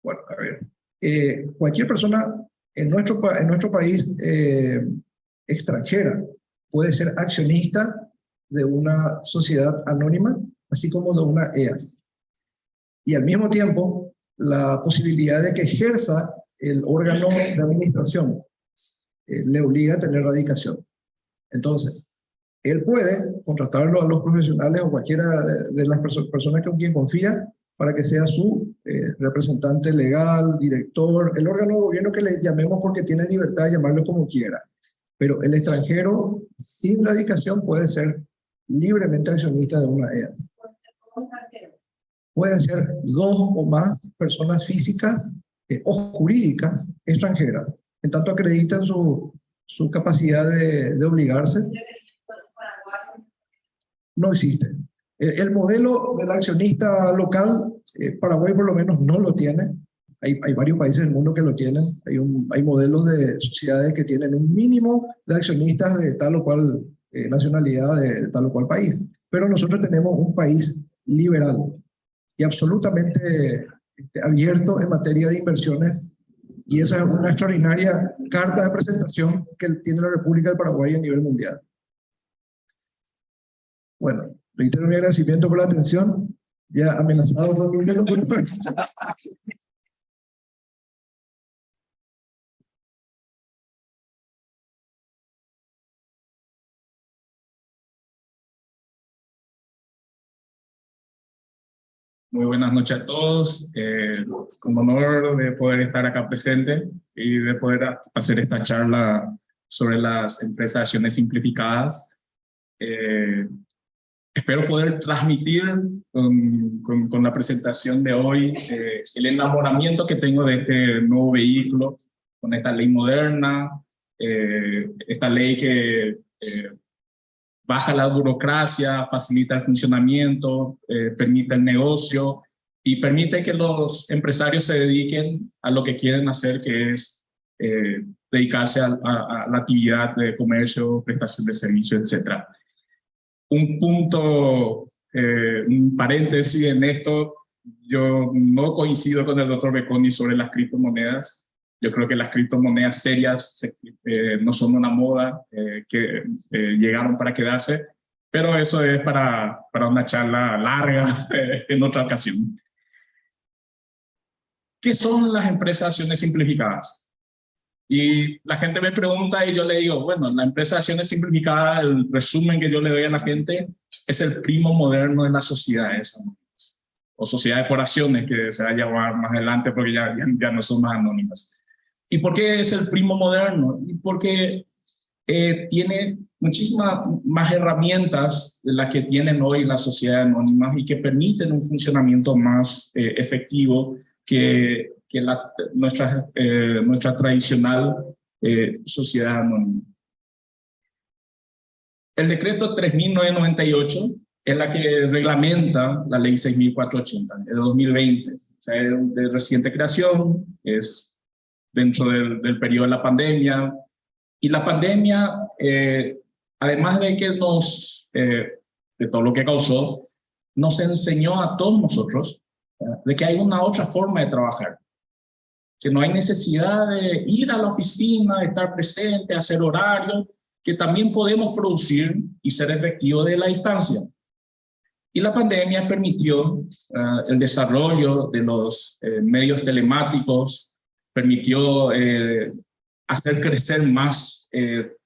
Bueno, a ver. Cualquier persona en nuestro país extranjera puede ser accionista de una sociedad anónima, así como de una EAS. Y al mismo tiempo, la posibilidad de que ejerza el órgano de administración le obliga a tener radicación. Entonces, él puede contratarlo a los profesionales o cualquiera de las personas con quien confía para que sea su representante legal, director, el órgano de gobierno que le llamemos porque tiene libertad de llamarlo como quiera. Pero el extranjero sin radicación puede ser libremente accionista de una EAS. pueden ser 2 o más personas físicas o jurídicas extranjeras, en tanto acrediten su capacidad de obligarse. No existe. El modelo del accionista local, Paraguay por lo menos no lo tiene. Hay varios países del mundo que lo tienen. Hay modelos de sociedades que tienen un mínimo de accionistas de tal o cual nacionalidad, de tal o cual país. Pero nosotros tenemos un país liberal y absolutamente abierto en materia de inversiones, y esa es una extraordinaria carta de presentación que tiene la República del Paraguay a nivel mundial. Bueno, reitero mi agradecimiento por la atención. Ya amenazado con un minuto. Muy buenas noches a todos. Con honor de poder estar acá presente y de poder hacer esta charla sobre las empresas de acciones simplificadas. Espero poder transmitir con la presentación de hoy el enamoramiento que tengo de este nuevo vehículo, con esta ley moderna, esta ley que baja la burocracia, facilita el funcionamiento, permite el negocio y permite que los empresarios se dediquen a lo que quieren hacer, que es dedicarse a la actividad de comercio, prestación de servicios, etc. Un punto, un paréntesis en esto: yo no coincido con el doctor Becconi sobre las criptomonedas. Yo creo que las criptomonedas serias no son una moda que llegaron para quedarse, pero eso es para una charla larga en otra ocasión. ¿Qué son las empresas de acciones simplificadas? Y la gente me pregunta y yo le digo, bueno, la empresa de acciones simplificadas, el resumen que yo le doy a la gente, es el primo moderno de las sociedades anónimas, o sociedades por acciones, que se va a llamar más adelante porque ya no son más anónimas. ¿Y por qué es el primo moderno? Y porque tiene muchísimas más herramientas de las que tienen hoy las sociedades anónimas y que permiten un funcionamiento más efectivo que nuestra tradicional sociedad anónima. El decreto 3998 es la que reglamenta la ley 6480 de 2020. O sea, es de reciente creación, es dentro del periodo de la pandemia. Y la pandemia, además de que de todo lo que causó, nos enseñó a todos nosotros de que hay una otra forma de trabajar, que no hay necesidad de ir a la oficina, de estar presente, hacer horario, que también podemos producir y ser efectivos de la distancia. Y la pandemia permitió el desarrollo de los medios telemáticos, permitió hacer crecer más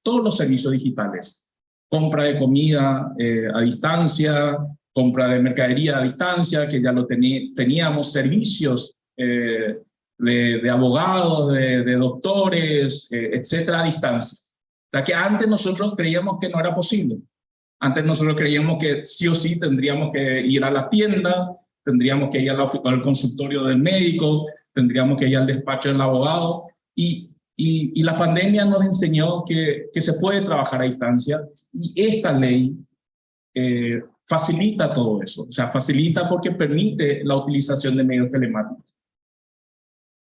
todos los servicios digitales. Compra de comida a distancia, compra de mercadería a distancia, que ya lo teníamos, servicios de abogados, de doctores, etcétera, a distancia. O sea, que antes nosotros creíamos que no era posible. Antes nosotros creíamos que sí o sí tendríamos que ir a la tienda, tendríamos que ir al consultorio del médico, tendríamos que ir al despacho del abogado, y la pandemia nos enseñó que se puede trabajar a distancia, y esta ley facilita todo eso. O sea, facilita porque permite la utilización de medios telemáticos.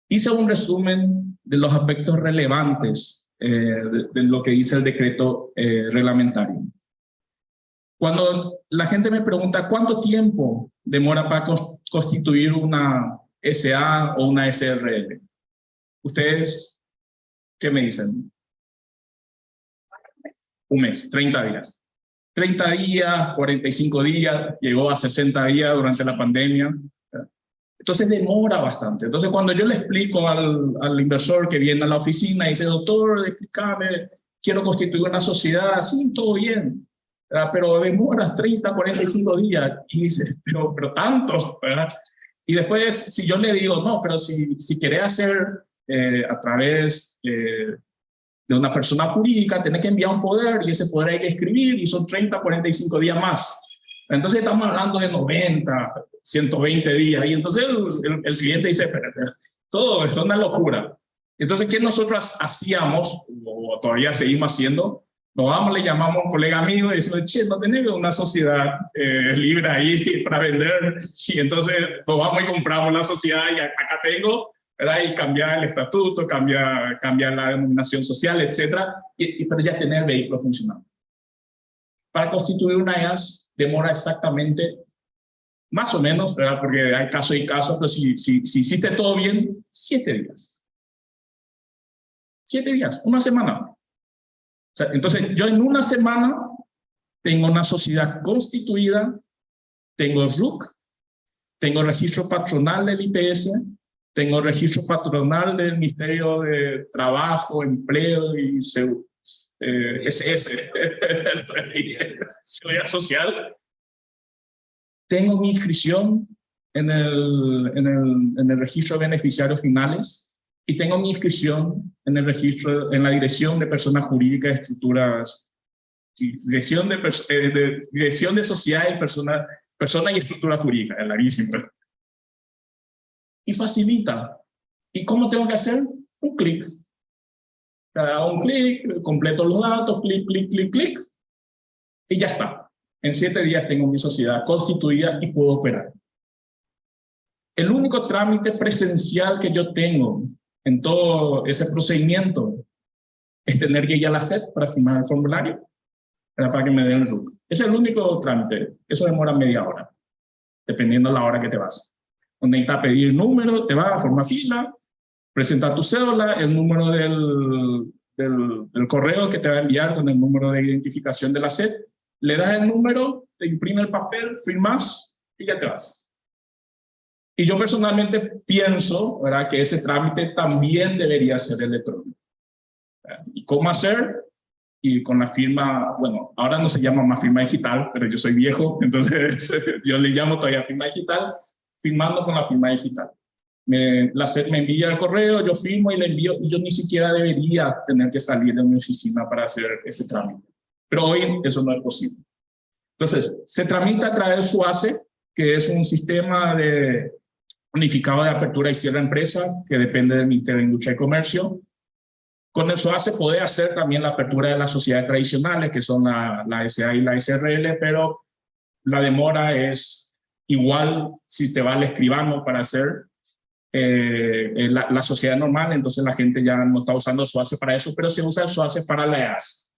Hice un resumen de los aspectos relevantes de lo que dice el decreto reglamentario. Cuando la gente me pregunta cuánto tiempo demora para constituir una SA o una SRL, ¿ustedes qué me dicen? Un mes, 30 días. 30 días, 45 días, llegó a 60 días durante la pandemia. Entonces demora bastante. Entonces cuando yo le explico al inversor que viene a la oficina y dice, doctor, explícame, quiero constituir una sociedad, sí, todo bien, pero demoras 30, 45 días. Y dice, pero tanto, ¿verdad? Y después, si yo le digo, no, pero si querés hacer a través de una persona jurídica, tenés que enviar un poder y ese poder hay que escribir y son 30, 45 días más. Entonces estamos hablando de 90, 120 días, y entonces el cliente dice, espérate, todo esto es una locura. Entonces, ¿qué nosotros hacíamos, o todavía seguimos haciendo? Nos vamos, le llamamos a un colega mío y decimos, che, no tenés una sociedad libre ahí para vender, y entonces nos vamos y compramos la sociedad, y acá tengo, ¿verdad? Y cambiar el estatuto, cambiar la denominación social, etcétera, pero ya tener el vehículo funcionando. Para constituir una EAS demora exactamente, más o menos, ¿verdad? Porque hay casos y casos, pero si hiciste todo bien, 7 días. 7 días, una semana. O sea, entonces, yo en una semana tengo una sociedad constituida, tengo RUC, tengo registro patronal del IPS, tengo registro patronal del Ministerio de Trabajo, Empleo y SS, Seguridad Social. Tengo mi inscripción en el registro de beneficiarios finales y tengo mi inscripción en el registro, en la dirección de personas jurídicas de estructuras, dirección de sociedad y persona y estructura jurídica, es larguísimo. Y facilita. ¿Y cómo tengo que hacer? Un clic. Cada un clic, completo los datos, clic, clic, clic, clic, y ya está. En 7 días tengo mi sociedad constituida y puedo operar. El único trámite presencial que yo tengo en todo ese procedimiento es tener que ir a la SED para firmar el formulario, para que me den el RUC. Es el único trámite. Eso demora media hora, dependiendo de la hora que te vas. Donde necesitas pedir número, te vas a formar fila, presentar tu cédula, el número del correo que te va a enviar con el número de identificación de la SED, le das el número, te imprime el papel, firmas y ya te vas. Y yo personalmente pienso, ¿verdad?, que ese trámite también debería ser electrónico. ¿Y cómo hacer? Y con la firma, bueno, ahora no se llama más firma digital, pero yo soy viejo, entonces yo le llamo todavía firma digital, firmando con la firma digital. La SED me envía el correo, yo firmo y le envío, y yo ni siquiera debería tener que salir de mi oficina para hacer ese trámite. Pero hoy eso no es posible. Entonces, se tramita a través del SUACE, que es un sistema unificado de apertura y cierre de empresa, que depende del Ministerio de Industria y Comercio. Con el SUACE puede hacer también la apertura de las sociedades tradicionales, que son la SA y la SRL, pero la demora es igual si te va al escribano para hacer la sociedad normal, entonces la gente ya no está usando SUACE para eso, pero se usa el SUACE para la EAS.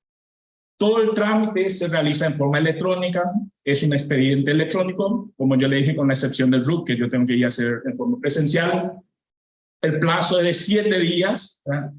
Todo el trámite se realiza en forma electrónica, es un expediente electrónico, como yo le dije, con la excepción del RUC, que yo tengo que ir a hacer en forma presencial. El plazo es de 7 días, ¿verdad?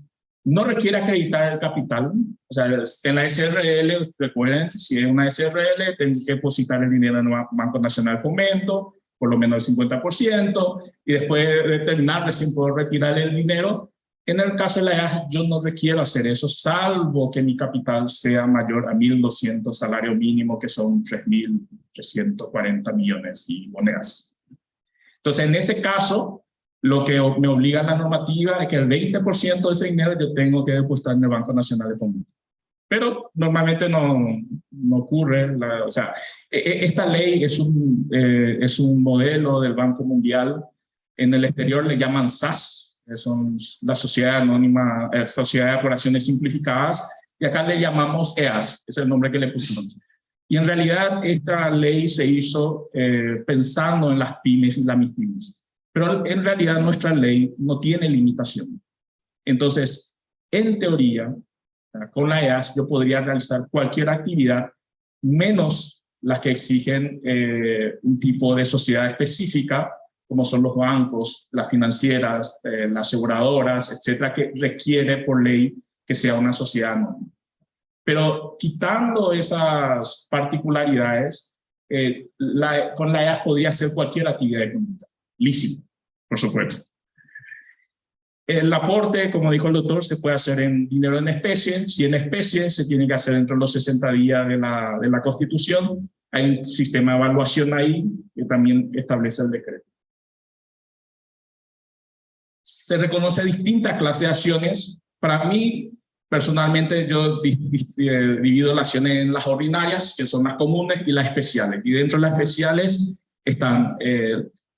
No requiere acreditar el capital, o sea, en la SRL, recuerden, si es una SRL, tengo que depositar el dinero en el Banco Nacional de Fomento, por lo menos el 50%, y después de terminar, recién puedo retirar el dinero. En el caso de la EAS, yo no requiero hacer eso, salvo que mi capital sea mayor a 1.200 salario mínimo, que son 3.340 millones y monedas. Entonces, en ese caso, lo que me obliga la normativa es que el 20% de ese dinero yo tengo que depositar en el Banco Nacional de Fomento. Pero normalmente no ocurre. O sea, esta ley es un modelo del Banco Mundial. En el exterior le llaman SAS, que son la Sociedad Anónima, Sociedad de Operaciones Simplificadas, y acá le llamamos EAS, es el nombre que le pusimos. Y en realidad esta ley se hizo pensando en las pymes y las MIPYMES. Pero en realidad nuestra ley no tiene limitación. Entonces, en teoría, con la EAS yo podría realizar cualquier actividad, menos las que exigen un tipo de sociedad específica, como son los bancos, las financieras, las aseguradoras, etcétera, que requiere por ley que sea una sociedad anónima. Pero quitando esas particularidades, con la EAS podría hacer cualquier actividad económica, lícito, por supuesto. El aporte, como dijo el doctor, se puede hacer en dinero en especie. Si en especie, se tiene que hacer dentro de los 60 días de la Constitución. Hay un sistema de evaluación ahí que también establece el decreto. Se reconoce distintas clases de acciones. Para mí, Personalmente yo divido las acciones en las ordinarias, que son las comunes, y las especiales. Y dentro de las especiales están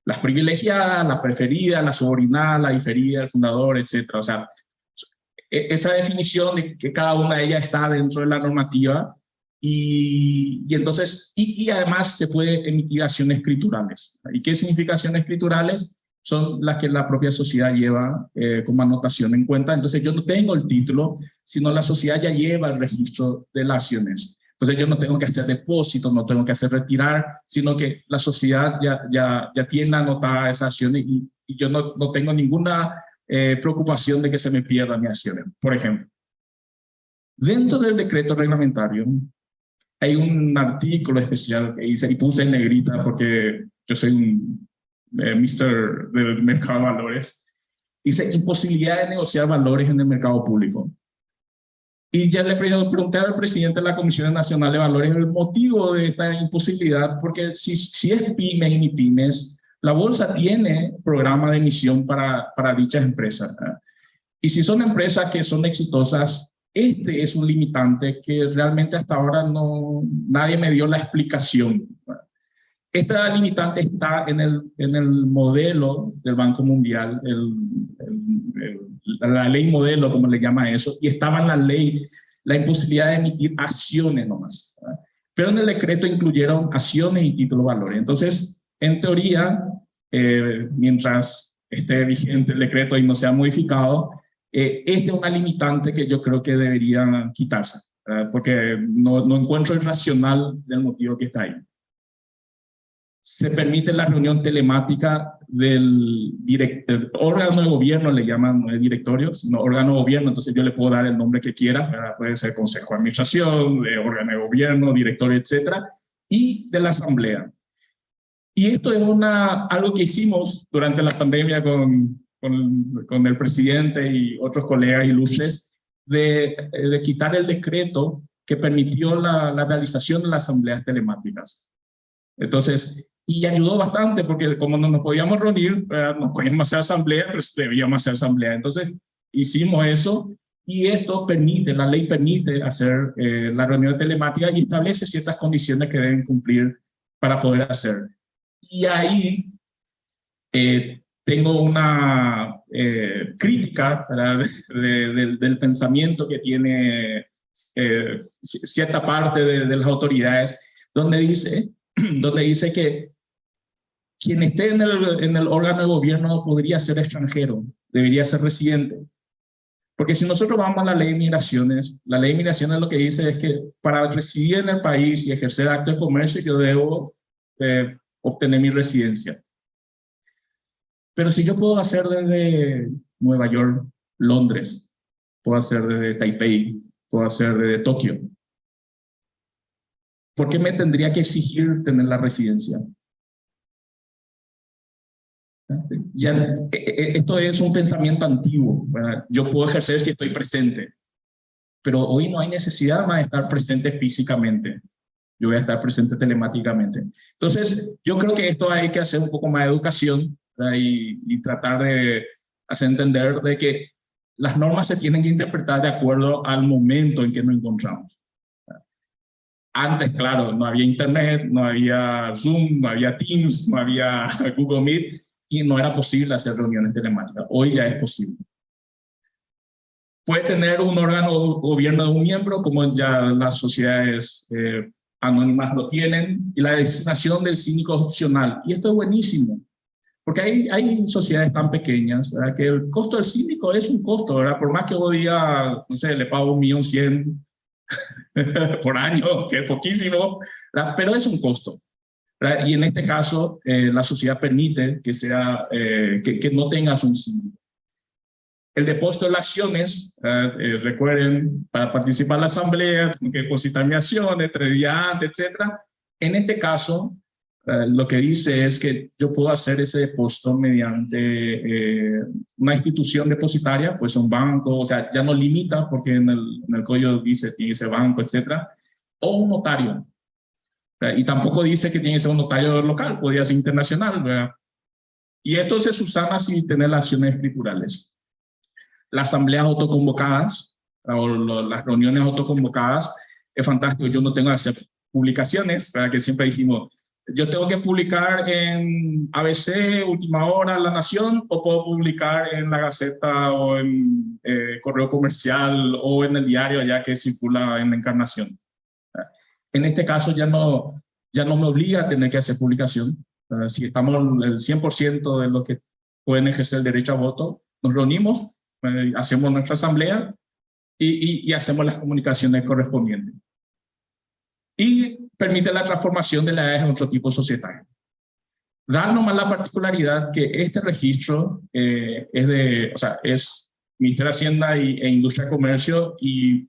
las privilegiadas, las preferidas, la subordinada, la diferida, el fundador, etc. O sea, esa definición de que cada una de ellas está dentro de la normativa y entonces, y además se puede emitir acciones escriturales. ¿Y qué significa acciones escriturales? Son las que la propia sociedad lleva como anotación en cuenta. Entonces yo no tengo el título, sino la sociedad ya lleva el registro de las acciones. Entonces yo no tengo que hacer depósitos, no tengo que hacer retirar, sino que la sociedad ya tiene anotada esas acciones y yo no tengo ninguna preocupación de que se me pierdan mis acciones. Por ejemplo, dentro del decreto reglamentario hay un artículo especial que dice, y puse en negrita porque yo soy un mister del mercado de valores, dice imposibilidad de negociar valores en el mercado público. Y ya le pregunté al presidente de la Comisión Nacional de Valores el motivo de esta imposibilidad, porque si es pymes y MIPYMES, la bolsa tiene programa de emisión para dichas empresas, ¿verdad? Y si son empresas que son exitosas, este es un limitante que realmente hasta ahora nadie me dio la explicación, ¿verdad? Esta limitante está en el modelo del Banco Mundial, la ley modelo, como le llama eso, y estaba en la ley la imposibilidad de emitir acciones nomás, ¿verdad? Pero en el decreto incluyeron acciones y títulos valores. Entonces, en teoría, mientras esté vigente el decreto y no sea modificado, es una limitante que yo creo que debería quitarse, ¿verdad? Porque no encuentro el racional del motivo que está ahí. Se permite la reunión telemática del órgano de gobierno, le llaman, no es directorio, sino órgano de gobierno, entonces yo le puedo dar el nombre que quiera, ¿verdad? Puede ser consejo de administración, de órgano de gobierno, directorio, etcétera, y de la asamblea. Y esto es algo que hicimos durante la pandemia con el presidente y otros colegas ilustres, de quitar el decreto que permitió la realización de las asambleas telemáticas. Entonces, y ayudó bastante porque como no nos podíamos reunir, no podíamos hacer asamblea, pero debíamos hacer asamblea. Entonces, hicimos eso y esto permite, la ley permite hacer la reunión telemática y establece ciertas condiciones que deben cumplir para poder hacer. Y ahí tengo una crítica, ¿verdad? del pensamiento que tiene cierta parte de las autoridades, donde dice que quien esté en el órgano de gobierno no podría ser extranjero, debería ser residente. Porque si nosotros vamos a la ley de migraciones, la ley de migraciones lo que dice es que para residir en el país y ejercer actos de comercio yo debo obtener mi residencia. Pero si yo puedo hacer desde Nueva York, Londres, puedo hacer desde Taipei, puedo hacer desde Tokio, ¿por qué me tendría que exigir tener la residencia? Esto es un pensamiento antiguo, ¿verdad? Yo puedo ejercer si estoy presente, pero hoy no hay necesidad más de estar presente físicamente. Yo voy a estar presente telemáticamente. Entonces, yo creo que esto hay que hacer un poco más de educación, ¿verdad? Y tratar de hacer entender de que las normas se tienen que interpretar de acuerdo al momento en que nos encontramos. Antes, claro, no había internet, no había Zoom, no había Teams, no había Google Meet y no era posible hacer reuniones telemáticas. Hoy ya es posible. Puede tener un órgano de gobierno de un miembro, como ya las sociedades anónimas lo tienen, y la designación del síndico es opcional. Y esto es buenísimo, porque hay sociedades tan pequeñas, ¿verdad? Que el costo del síndico es un costo, ¿verdad? Por más que hoy día, no sé, le pago 1.100.000 por año, que es poquísimo, ¿verdad? Pero es un costo, ¿verdad? Y en este caso, la sociedad permite que, que no tengas un síndico. El depósito de las acciones, recuerden, para participar en la asamblea, tengo que depositar mi acciones 3 días antes, etc. En este caso, lo que dice es que yo puedo hacer ese depósito mediante una institución depositaria, pues un banco, o sea, ya no limita porque en el código dice tiene que ser banco, etcétera, o un notario. Y tampoco dice que tiene que ser un notario local, podría ser internacional, ¿verdad? Y esto se subsana sin tener las acciones escriturales. Las asambleas autoconvocadas, las reuniones autoconvocadas, es fantástico. Yo no tengo que hacer publicaciones, para que siempre dijimos, yo tengo que publicar en ABC, Última Hora, La Nación, o puedo publicar en La Gaceta o en Correo Comercial o en el diario allá que circula en la Encarnación. En este caso ya no me obliga a tener que hacer publicación. Si estamos el 100% de los que pueden ejercer el derecho a voto, nos reunimos, hacemos nuestra asamblea y hacemos las comunicaciones correspondientes. Y permite la transformación de la AES en otro tipo societario. Da nomás la particularidad que este registro es Ministerio de Hacienda e Industria y Comercio, y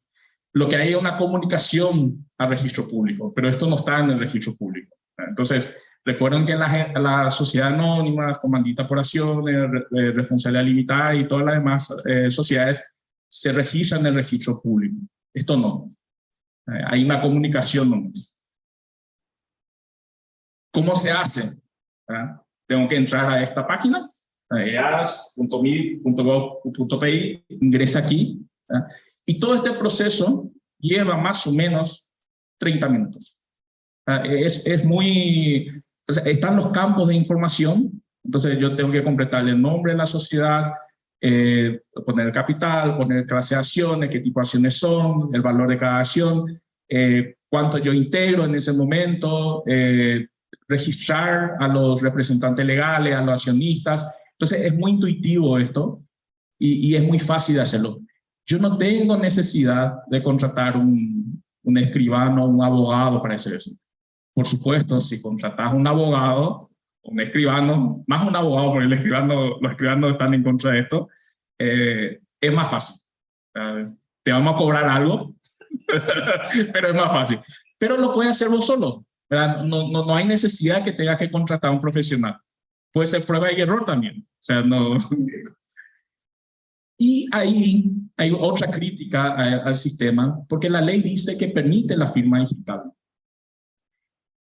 lo que hay es una comunicación al registro público, pero esto no está en el registro público. Entonces, recuerden que la sociedad anónima, comandita por acciones, responsabilidad limitada y todas las demás sociedades se registran en el registro público. Esto no. Hay una comunicación nomás. ¿Cómo se hace? Tengo que entrar a esta página, eas.mid.gov.pi, ingresa aquí, y todo este proceso lleva más o menos 30 minutos. Es muy... O sea, están los campos de información, entonces yo tengo que completar el nombre de la sociedad, poner el capital, poner clase de acciones, qué tipo de acciones son, el valor de cada acción, cuánto yo integro en ese momento, registrar a los representantes legales, a los accionistas. Entonces es muy intuitivo esto y es muy fácil de hacerlo. Yo no tengo necesidad de contratar un escribano o un abogado para hacer eso. Por supuesto, si contratas un abogado, un escribano, más un abogado, porque los escribanos están en contra de esto, es más fácil. Te vamos a cobrar algo, pero es más fácil. Pero lo puedes hacer vos solo, ¿verdad? No hay necesidad que tengas que contratar a un profesional. Puede ser prueba y error también. O sea, no... Y ahí hay otra crítica al sistema, porque la ley dice que permite la firma digital.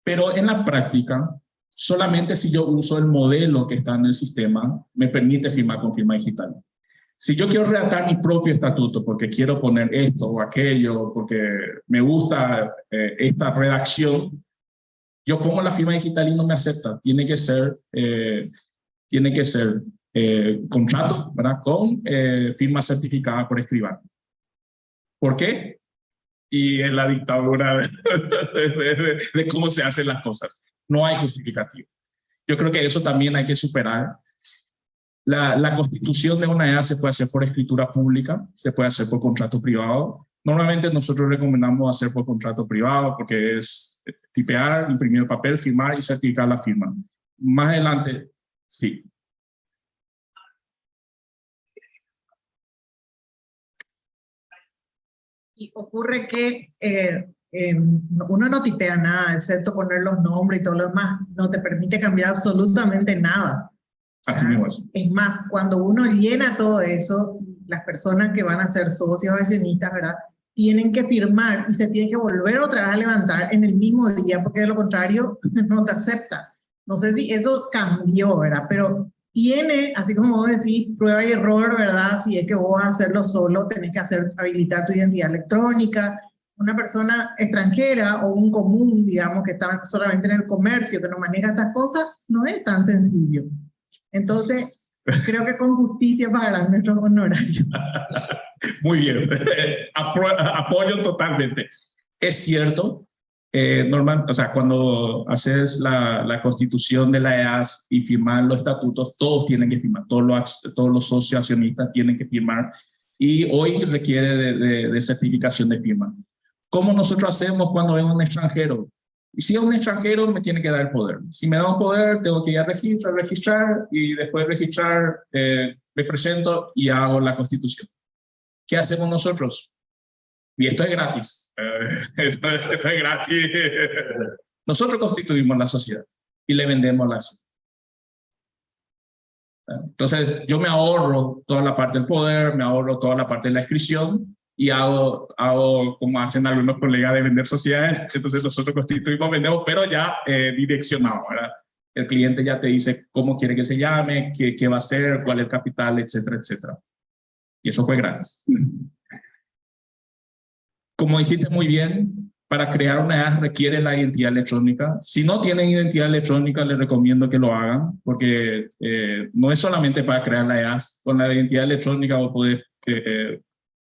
Pero en la práctica, solamente si yo uso el modelo que está en el sistema, me permite firmar con firma digital. Si yo quiero redactar mi propio estatuto, porque quiero poner esto o aquello, porque me gusta esta redacción, yo pongo la firma digital y no me acepta. Tiene que ser contrato, ¿verdad? Con firma certificada por escribano. ¿Por qué? Y en la dictadura de cómo se hacen las cosas. No hay justificativo. Yo creo que eso también hay que superar. La constitución de una EA se puede hacer por escritura pública, se puede hacer por contrato privado. Normalmente nosotros recomendamos hacer por contrato privado porque es tipear, imprimir el papel, firmar y certificar la firma. Más adelante, sí. Y ocurre que uno no tipea nada, excepto poner los nombres y todo lo demás. No te permite cambiar absolutamente nada. Así mismo es. Es más, cuando uno llena todo eso, las personas que van a ser socios accionistas, ¿verdad?, tienen que firmar y se tienen que volver otra vez a levantar en el mismo día, porque de lo contrario no te acepta. No sé si eso cambió, ¿verdad? Pero tiene, así como vos decís, prueba y error, ¿verdad? Si es que vos vas a hacerlo solo, tenés que habilitar tu identidad electrónica. Una persona extranjera o un común, digamos, que está solamente en el comercio, que no maneja estas cosas, no es tan sencillo. Entonces, creo que con justicia pagarán nuestros honorarios. Muy bien, apoyo totalmente. Es cierto, o sea, cuando haces la constitución de la EAS y firmar los estatutos, todos tienen que firmar, todos los socios accionistas tienen que firmar, y hoy requiere de certificación de firma. ¿Cómo nosotros hacemos cuando es un extranjero? Y si es un extranjero, me tiene que dar el poder. Si me da un poder, tengo que ir a registrar, y después de registrar, me presento y hago la constitución. ¿Qué hacemos nosotros? Y esto es gratis. Esto es gratis. Nosotros constituimos la sociedad y le vendemos la sociedad. Entonces, yo me ahorro toda la parte del poder, me ahorro toda la parte de la inscripción y hago como hacen algunos colegas de vender sociedades. Entonces, nosotros constituimos, vendemos, pero ya direccionado, ¿verdad? El cliente ya te dice cómo quiere que se llame, qué va a hacer, cuál es el capital, etcétera, etcétera. Y eso fue gratis. como dijiste muy bien, para crear una EAS requiere la identidad electrónica. Si no tienen identidad electrónica, les recomiendo que lo hagan, porque no es solamente para crear la EAS. Con la identidad electrónica vos podés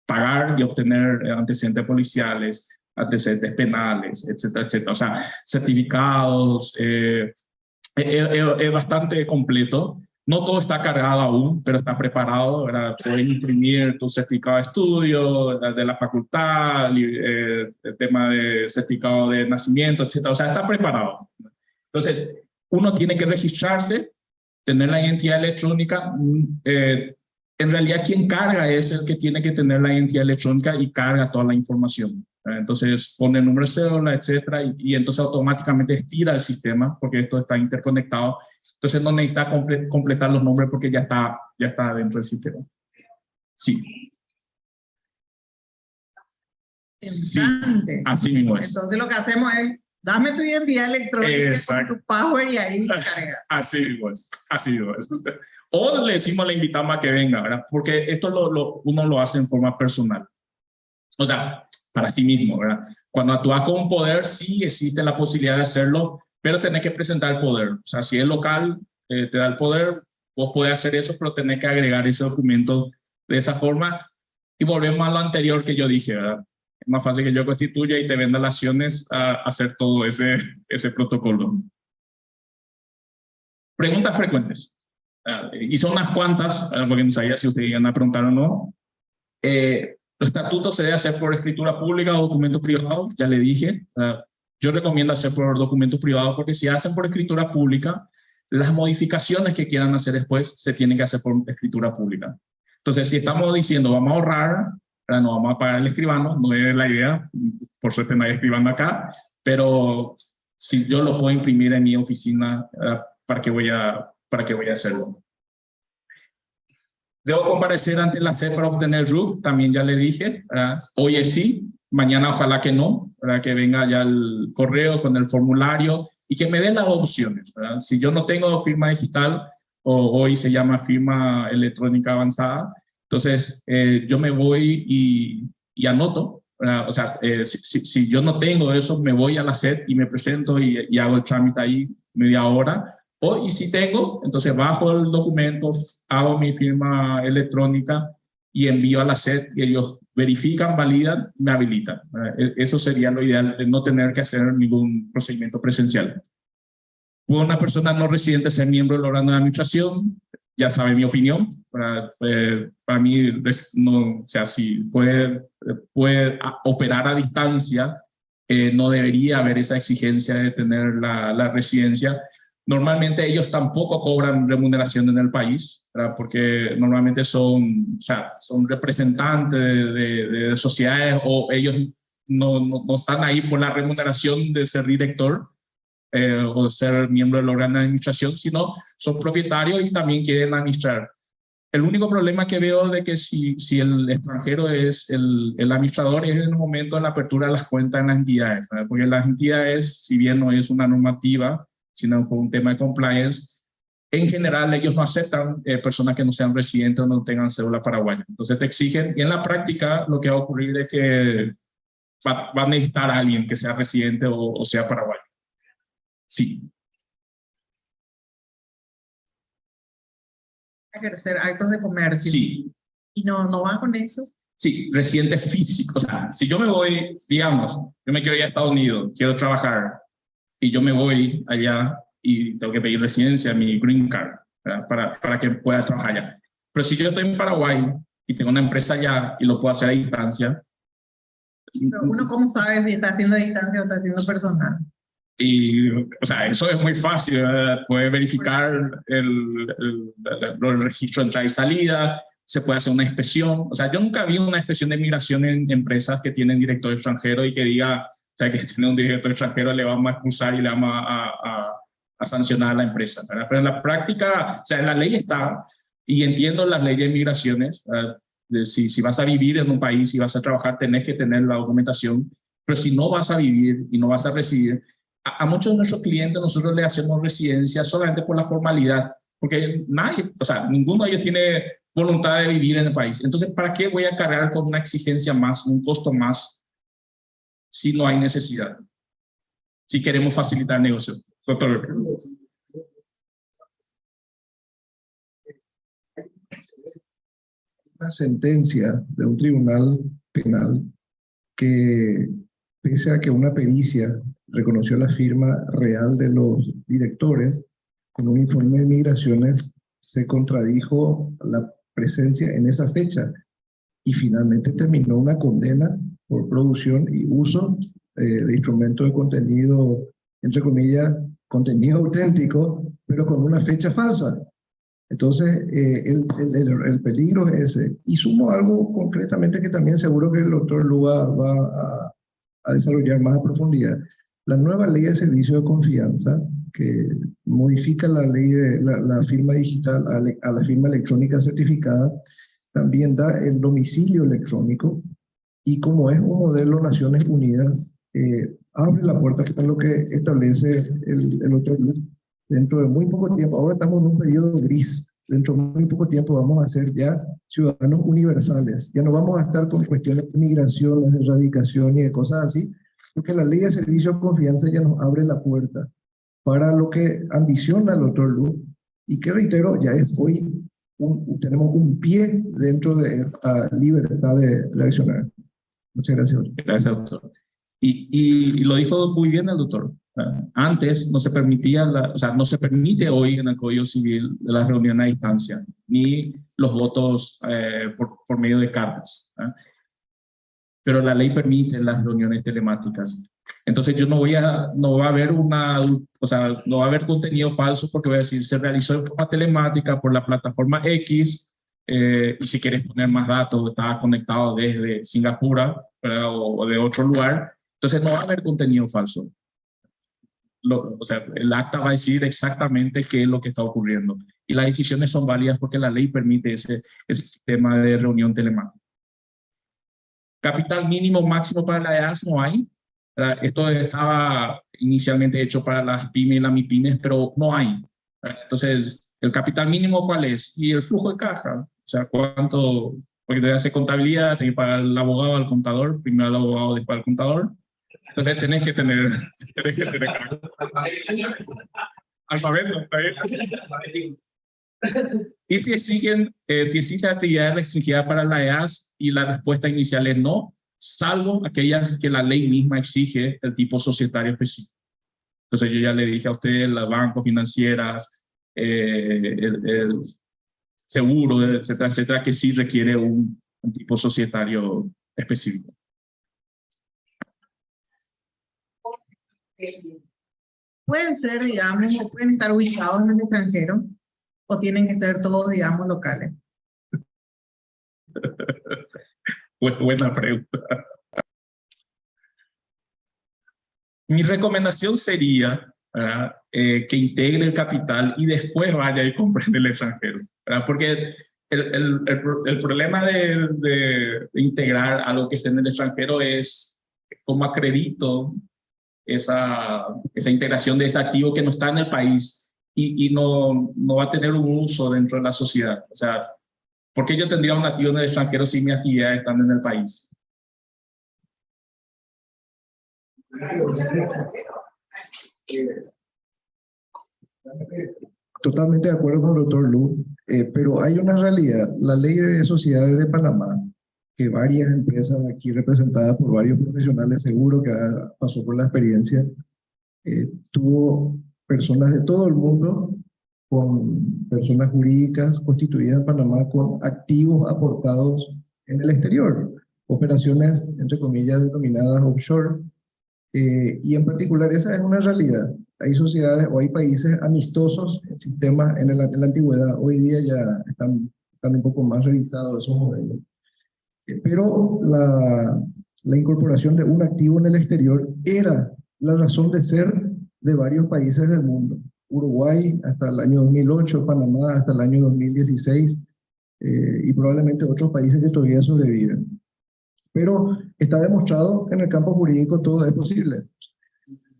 pagar y obtener antecedentes policiales, antecedentes penales, etcétera, etcétera. O sea, certificados, es bastante completo. No todo está cargado aún, pero está preparado, ¿verdad? Puedes imprimir tu certificado de estudio de la facultad, el tema de certificado de nacimiento, etcétera. O sea, está preparado. Entonces, uno tiene que registrarse, tener la identidad electrónica. En realidad, quien carga es el que tiene que tener la identidad electrónica y carga toda la información. Entonces, pone el número de cédula, etcétera, y entonces automáticamente estira el sistema, porque esto está interconectado. Entonces no necesita completar los nombres porque ya está dentro del sistema. Sí. Interesante. Sí, así mismo es. Entonces lo que hacemos es, dame tu identidad electrónica Exacto. con tu password y ahí carga. Así mismo es. Así mismo es. O le decimos, le invitamos a que venga, ¿verdad? Porque esto uno lo hace en forma personal. O sea, para sí mismo, ¿verdad? Cuando actúas con un poder, sí existe la posibilidad de hacerlo, pero tenés que presentar el poder. O sea, si es local, te da el poder, vos podés hacer eso, pero tenés que agregar ese documento de esa forma. Y volvemos a lo anterior que yo dije, ¿verdad? Es más fácil que yo constituya y te venda las acciones a hacer todo ese protocolo. Preguntas frecuentes. Hice unas cuantas, porque no sabía si ustedes iban a preguntar o no. Los estatutos se debe hacer por escritura pública o documentos privados, ya le dije. Yo recomiendo hacer por documentos privados porque si hacen por escritura pública, las modificaciones que quieran hacer después se tienen que hacer por escritura pública. Entonces, si estamos diciendo vamos a ahorrar, no vamos a pagar el escribano, no es la idea, por suerte no hay escribano acá, pero si yo lo puedo imprimir en mi oficina, ¿para qué voy a hacerlo? Debo comparecer ante la SED para obtener RUC, también ya le dije, hoy es sí, mañana ojalá que no, ¿verdad? Que venga ya el correo con el formulario y que me den las opciones, ¿verdad? Si yo no tengo firma digital, o hoy se llama firma electrónica avanzada, entonces yo me voy y anoto, ¿verdad? O sea, si yo no tengo eso, me voy a la SED y me presento y hago el trámite ahí media hora. Y si tengo, entonces bajo el documento, hago mi firma electrónica y envío a la SED y ellos verifican, validan, me habilitan. Eso sería lo ideal, de no tener que hacer ningún procedimiento presencial. ¿Puede una persona no residente ser miembro del órgano de administración? Ya sabe mi opinión. Para mí, no, o sea, si puede operar a distancia, no debería haber esa exigencia de tener la residencia. Normalmente ellos tampoco cobran remuneración en el país, ¿verdad? Porque normalmente son representantes de sociedades o ellos no están ahí por la remuneración de ser director o de ser miembro del órgano de administración, sino son propietarios y también quieren administrar. El único problema que veo de que si el extranjero es el administrador es en el momento de la apertura de las cuentas en las entidades, ¿verdad? Porque las entidades, si bien no es una normativa, sino por un tema de compliance, en general ellos no aceptan personas que no sean residentes o no tengan cédula paraguaya. Entonces te exigen, y en la práctica lo que va a ocurrir es que va a necesitar a alguien que sea residente o sea paraguayo. Sí. Ejercer actos de comercio. Sí. ¿Y no van con eso? Sí, residente físico. O sea, si yo me voy, digamos, yo me quiero ir a Estados Unidos, quiero trabajar, y yo me voy allá y tengo que pedir residencia, mi green card, para que pueda trabajar allá. Pero si yo estoy en Paraguay y tengo una empresa allá y lo puedo hacer a distancia. Pero uno, ¿cómo sabe si está haciendo a distancia o está haciendo personal? Y, o sea, eso es muy fácil, ¿verdad? Puede verificar el registro de entrada y salida, se puede hacer una inspección. O sea, yo nunca vi una inspección de migración en empresas que tienen director extranjero y que diga, o sea, que tiene un director extranjero, le vamos a expulsar y le vamos a sancionar a la empresa, ¿verdad? Pero en la práctica, o sea, en la ley está, y entiendo las leyes de migraciones, si vas a vivir en un país y vas a trabajar, tenés que tener la documentación, pero si no vas a vivir y no vas a residir, a muchos de nuestros clientes nosotros le hacemos residencia solamente por la formalidad, porque nadie, o sea, ninguno de ellos tiene voluntad de vivir en el país. Entonces, ¿para qué voy a cargar con una exigencia más, un costo más si no hay necesidad, si queremos facilitar negocios. Doctor. Una sentencia de un tribunal penal que, pese a que una pericia reconoció la firma real de los directores, con un informe de migraciones se contradijo la presencia en esa fecha y finalmente terminó una condena por producción y uso de instrumentos de contenido, entre comillas, contenido auténtico, pero con una fecha falsa. Entonces, el peligro es ese. Y sumo algo concretamente que también seguro que el doctor Lua va a desarrollar más a profundidad. La nueva ley de servicio de confianza, que modifica la ley de la firma digital a la firma electrónica certificada, también da el domicilio electrónico, y como es un modelo Naciones Unidas, abre la puerta para lo que establece el otro Lua. Dentro de muy poco tiempo, ahora estamos en un periodo gris, dentro de muy poco tiempo vamos a ser ya ciudadanos universales, ya no vamos a estar con cuestiones de migración, de erradicación y de cosas así, porque la ley de servicio de confianza ya nos abre la puerta para lo que ambiciona el doctor Lu, y que reitero, ya es hoy, tenemos un pie dentro de esta libertad de accionar. Muchas gracias. Gracias, doctor. Y lo dijo muy bien el doctor. Antes no se permitía, no se permite hoy en el Código Civil de las reuniones a distancia, ni los votos por medio de cartas. Pero la ley permite las reuniones telemáticas. Entonces yo no va a haber no va a haber contenido falso porque voy a decir, se realizó de forma telemática por la plataforma X, y si quieres poner más datos, estaba conectado desde Singapur o de otro lugar, entonces no va a haber contenido falso. El acta va a decir exactamente qué es lo que está ocurriendo. Y las decisiones son válidas porque la ley permite ese sistema de reunión telemática. Capital mínimo máximo para la EAS no hay. Esto estaba inicialmente hecho para las pymes y las MIPYMES, pero no hay. Entonces, ¿el capital mínimo cuál es? Y el flujo de caja. O sea, ¿cuánto? Porque te hace contabilidad, tenés que pagar al abogado, al contador, primero al abogado, después al contador. Entonces tenés que tener alfabeto, ¿está bien? Y si exige actividad restringida para la EAS y la respuesta inicial es no, salvo aquellas que la ley misma exige el tipo societario específico. Entonces yo ya le dije a ustedes, las bancos financieras, el seguro, etcétera, etcétera, que sí requiere un tipo societario específico. Pueden ser, digamos, o pueden estar ubicados en el extranjero, o tienen que ser todos, digamos, locales. Buena pregunta. Mi recomendación sería que integre el capital y después vaya y compre en el extranjero, ¿verdad? Porque el problema de integrar algo que esté en el extranjero es cómo acredito esa integración de ese activo que no está en el país y no va a tener un uso dentro de la sociedad. O sea, ¿por qué yo tendría un activo en el extranjero si mis actividades están en el país? Totalmente de acuerdo con el doctor Lu, pero hay una realidad. La ley de sociedades de Panamá, que varias empresas aquí representadas por varios profesionales, seguro que pasó por la experiencia, tuvo personas de todo el mundo, con personas jurídicas constituidas en Panamá con activos aportados en el exterior, operaciones, entre comillas, denominadas offshore, y en particular esa es una realidad. Hay sociedades o hay países amistosos en sistemas en la antigüedad, hoy día ya están un poco más revisados esos modelos. Pero la incorporación de un activo en el exterior era la razón de ser de varios países del mundo. Uruguay hasta el año 2008, Panamá hasta el año 2016, y probablemente otros países que todavía sobreviven. Pero está demostrado que en el campo jurídico todo es posible.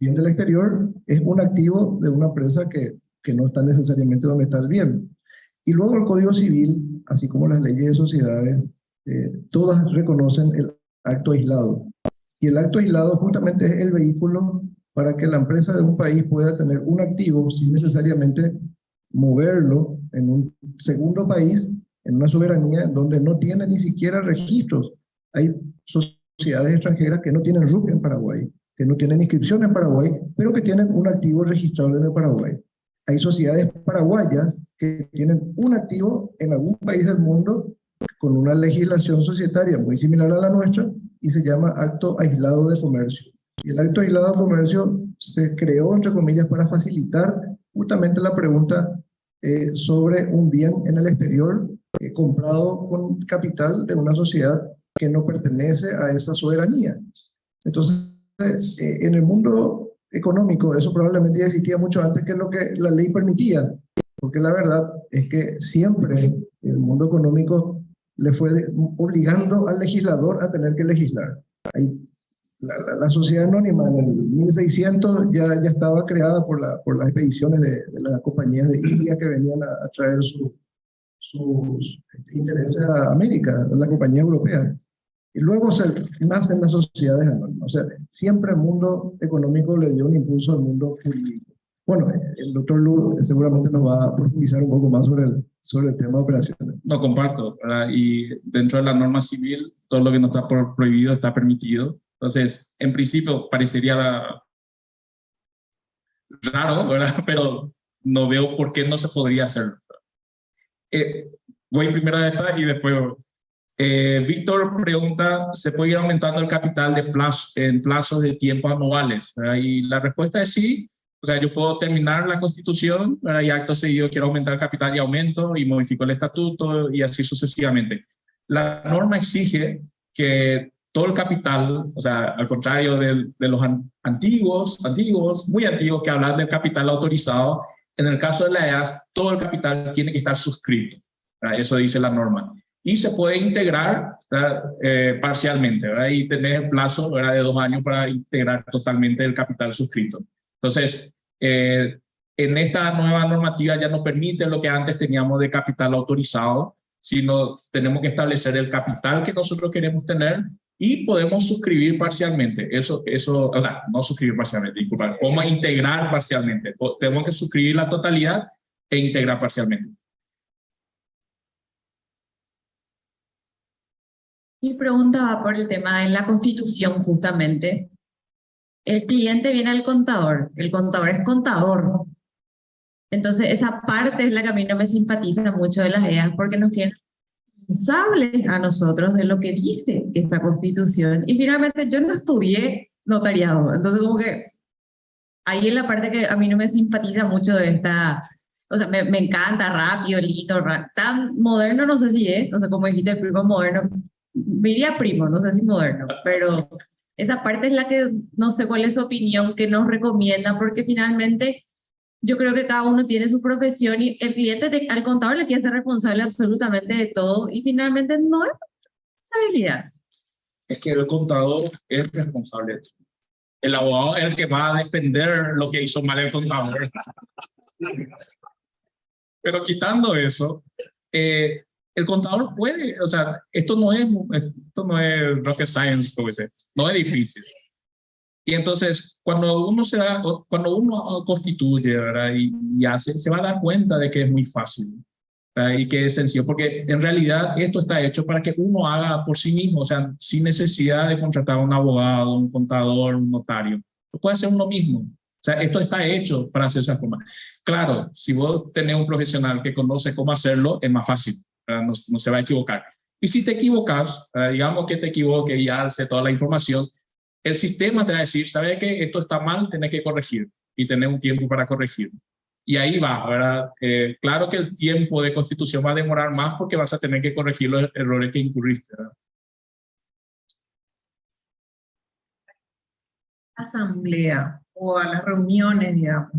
Bien del exterior es un activo de una empresa que no está necesariamente donde está el bien. Y luego el Código Civil, así como las leyes de sociedades, todas reconocen el acto aislado. Y el acto aislado justamente es el vehículo para que la empresa de un país pueda tener un activo sin necesariamente moverlo en un segundo país, en una soberanía donde no tiene ni siquiera registros. Hay sociedades extranjeras que no tienen RUC en Paraguay, que no tienen inscripción en Paraguay, pero que tienen un activo registrado en el Paraguay. Hay sociedades paraguayas que tienen un activo en algún país del mundo con una legislación societaria muy similar a la nuestra y se llama acto aislado de comercio. Y el acto aislado de comercio se creó, entre comillas, para facilitar justamente la pregunta sobre un bien en el exterior comprado con capital de una sociedad que no pertenece a esa soberanía. Entonces, en el mundo económico, eso probablemente ya existía mucho antes que lo que la ley permitía, porque la verdad es que siempre el mundo económico le fue obligando al legislador a tener que legislar. La sociedad anónima en el 1600 ya estaba creada por las expediciones de las compañías de India que venían a traer sus intereses a América, la compañía europea. Y luego nacen las sociedades anónimas. O sea, siempre el mundo económico le dio un impulso al mundo jurídico. Bueno, el doctor Lu seguramente nos va a profundizar un poco más sobre el tema de operaciones. No comparto, ¿verdad? Y dentro de la norma civil, todo lo que no está prohibido está permitido. Entonces, en principio parecería raro, ¿verdad? Pero no veo por qué no se podría hacer. Voy primero a esta y después... Víctor pregunta, ¿se puede ir aumentando el capital en plazos de tiempo anuales? ¿Verdad? Y la respuesta es sí. O sea, yo puedo terminar la Constitución, ¿verdad? Y acto seguido quiero aumentar el capital y aumento y modifico el estatuto y así sucesivamente. La norma exige que todo el capital, o sea, al contrario de los antiguos, muy antiguos que hablan del capital autorizado, en el caso de la EAS, todo el capital tiene que estar suscrito, ¿verdad? Eso dice la norma. Y se puede integrar parcialmente, ¿verdad? Y tener el plazo, ¿verdad?, de 2 años para integrar totalmente el capital suscrito. Entonces, en esta nueva normativa ya no permite lo que antes teníamos de capital autorizado, sino tenemos que establecer el capital que nosotros queremos tener y podemos suscribir parcialmente. O sea, no suscribir parcialmente, disculpa, podemos integrar parcialmente. Tenemos que suscribir la totalidad e integrar parcialmente. Mi pregunta va por el tema de la Constitución, justamente. El cliente viene al contador, el contador es contador. Entonces, esa parte es la que a mí no me simpatiza mucho de las EAS, porque nos quieren responsables a nosotros de lo que dice esta Constitución. Y finalmente, yo no estudié notariado, entonces como que ahí es la parte que a mí no me simpatiza mucho de esta... O sea, me encanta, rápido, lindo, tan moderno no sé si es, o sea, como dijiste, el primo moderno, diría primo, no sé si moderno, pero esa parte es la que no sé cuál es su opinión, que nos recomienda, porque finalmente yo creo que cada uno tiene su profesión y el cliente al contador le quiere ser responsable absolutamente de todo y finalmente no es responsabilidad. Es que el contador es responsable. El abogado es el que va a defender lo que hizo mal el contador. Pero quitando eso, el contador puede, o sea, esto no es rocket science, no es difícil. Y entonces, cuando uno constituye, ¿verdad? y hace, se va a dar cuenta de que es muy fácil, ¿verdad? Y que es sencillo, porque en realidad esto está hecho para que uno haga por sí mismo, o sea, sin necesidad de contratar a un abogado, un contador, un notario. Lo puede hacer uno mismo. O sea, esto está hecho para hacer esa forma. Claro, si vos tenés un profesional que conoce cómo hacerlo, es más fácil. No se va a equivocar. Y si te equivocas, digamos que te equivoques y ya hace toda la información, el sistema te va a decir, ¿sabe qué? Esto está mal, tenés que corregir y tener un tiempo para corregir. Y ahí va, ¿verdad? Claro que el tiempo de constitución va a demorar más porque vas a tener que corregir los errores que incurriste, ¿verdad? Asamblea o a las reuniones, digamos,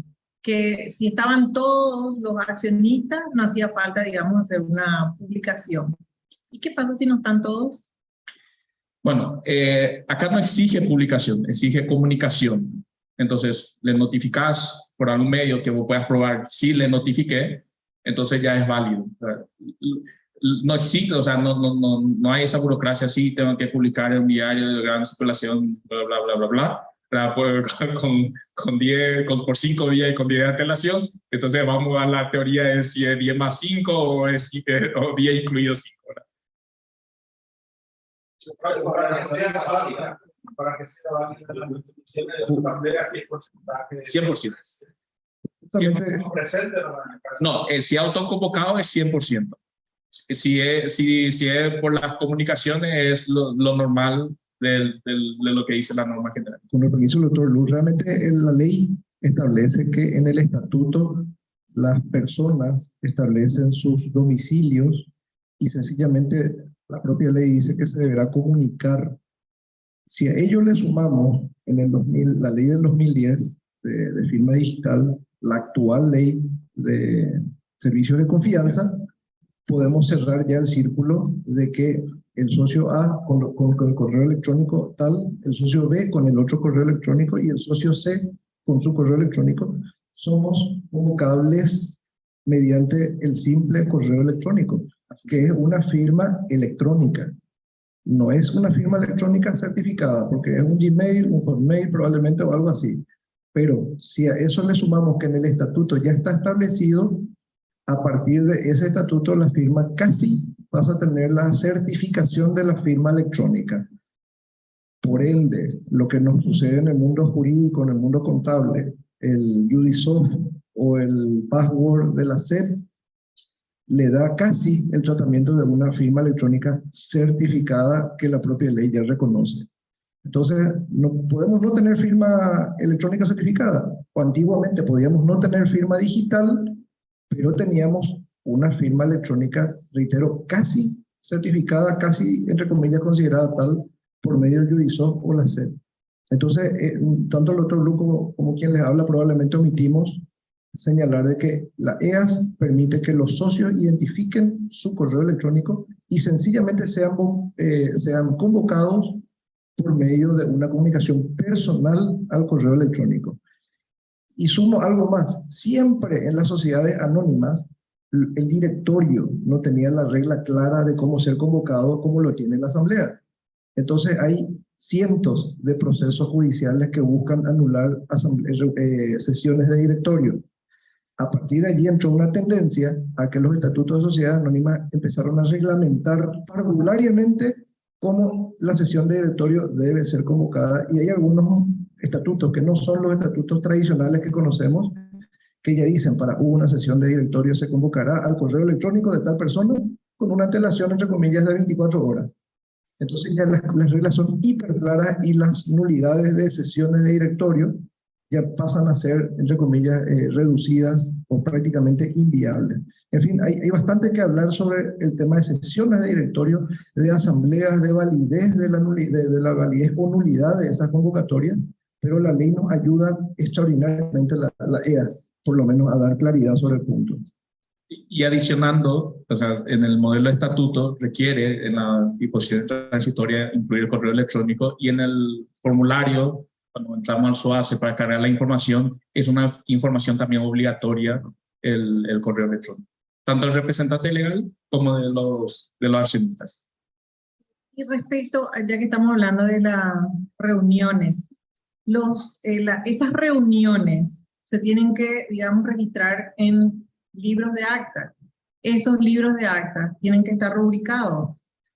que si estaban todos los accionistas, no hacía falta, digamos, hacer una publicación. ¿Y qué pasa si no están todos? Bueno, acá no exige publicación, exige comunicación. Entonces, le notificás por algún medio que vos puedas probar, sí le notifiqué, entonces ya es válido. no existe, o sea, no hay esa burocracia así, tengo que publicar en un diario de gran circulación, bla, bla, bla, bla, bla, para poder, por 5 días y con 10 de antelación. Entonces vamos a la teoría de si es 10 más 5 o es o 10 incluido 5. Para que sea válida, la constitución de la asamblea, ¿qué porcentaje? 100%. Justamente, ¿No presente o No, si autoconvocado es 100%. Si es por las comunicaciones, es lo normal de lo que dice la norma general. con el permiso del doctor Luz, realmente la ley establece que en el estatuto las personas establecen sus domicilios y sencillamente la propia ley dice que se deberá comunicar. Si a ello le sumamos en el 2000, la ley del 2010 de firma digital, la actual ley de servicios de confianza, podemos cerrar ya el círculo de que el socio A con el correo electrónico tal, el socio B con el otro correo electrónico y el socio C con su correo electrónico somos convocables mediante el simple correo electrónico, que es una firma electrónica. No es una firma electrónica certificada, porque es un Gmail, un Hotmail probablemente o algo así. Pero si a eso le sumamos que en el estatuto ya está establecido, a partir de ese estatuto la firma casi pasa a tener la certificación de la firma electrónica. Por ende, lo que nos sucede en el mundo jurídico, en el mundo contable, el Udisoft o el password de la SEP, le da casi el tratamiento de una firma electrónica certificada que la propia ley ya reconoce. Entonces, no podemos no tener firma electrónica certificada, o antiguamente podíamos no tener firma digital, pero teníamos una firma electrónica, reitero, casi certificada, casi, entre comillas, considerada tal por medio del Udisoft o la SEP. Entonces, tanto el otro grupo como quien les habla, probablemente omitimos señalar de que la EAS permite que los socios identifiquen su correo electrónico y sencillamente sean convocados por medio de una comunicación personal al correo electrónico. Y sumo algo más, siempre en las sociedades anónimas, el directorio no tenía la regla clara de cómo ser convocado como lo tiene la asamblea. Entonces hay cientos de procesos judiciales que buscan anular sesiones de directorio. A partir de allí entró una tendencia a que los estatutos de sociedades anónimas empezaron a reglamentar parvulariamente cómo la sesión de directorio debe ser convocada, y hay algunos estatutos que no son los estatutos tradicionales que conocemos, que ya dicen, para una sesión de directorio se convocará al correo electrónico de tal persona con una antelación, entre comillas, de 24 horas. Entonces ya las reglas son hiper claras y las nulidades de sesiones de directorio ya pasan a ser, entre comillas, reducidas o prácticamente inviables. En fin, hay bastante que hablar sobre el tema de sesiones de directorio, de asambleas, de validez de la validez o nulidad de esas convocatorias, pero la ley nos ayuda extraordinariamente, la EAS, por lo menos a dar claridad sobre el punto. Y adicionando, o sea, en el modelo de estatuto requiere en la disposición transitoria incluir el correo electrónico, y en el formulario, cuando entramos al SOACE para cargar la información, es una información también obligatoria el correo electrónico, tanto del representante legal como de los accionistas. Y respecto, ya que estamos hablando de las reuniones, estas reuniones se tienen que, digamos, registrar en libros de actas. Esos libros de actas tienen que estar rubricados.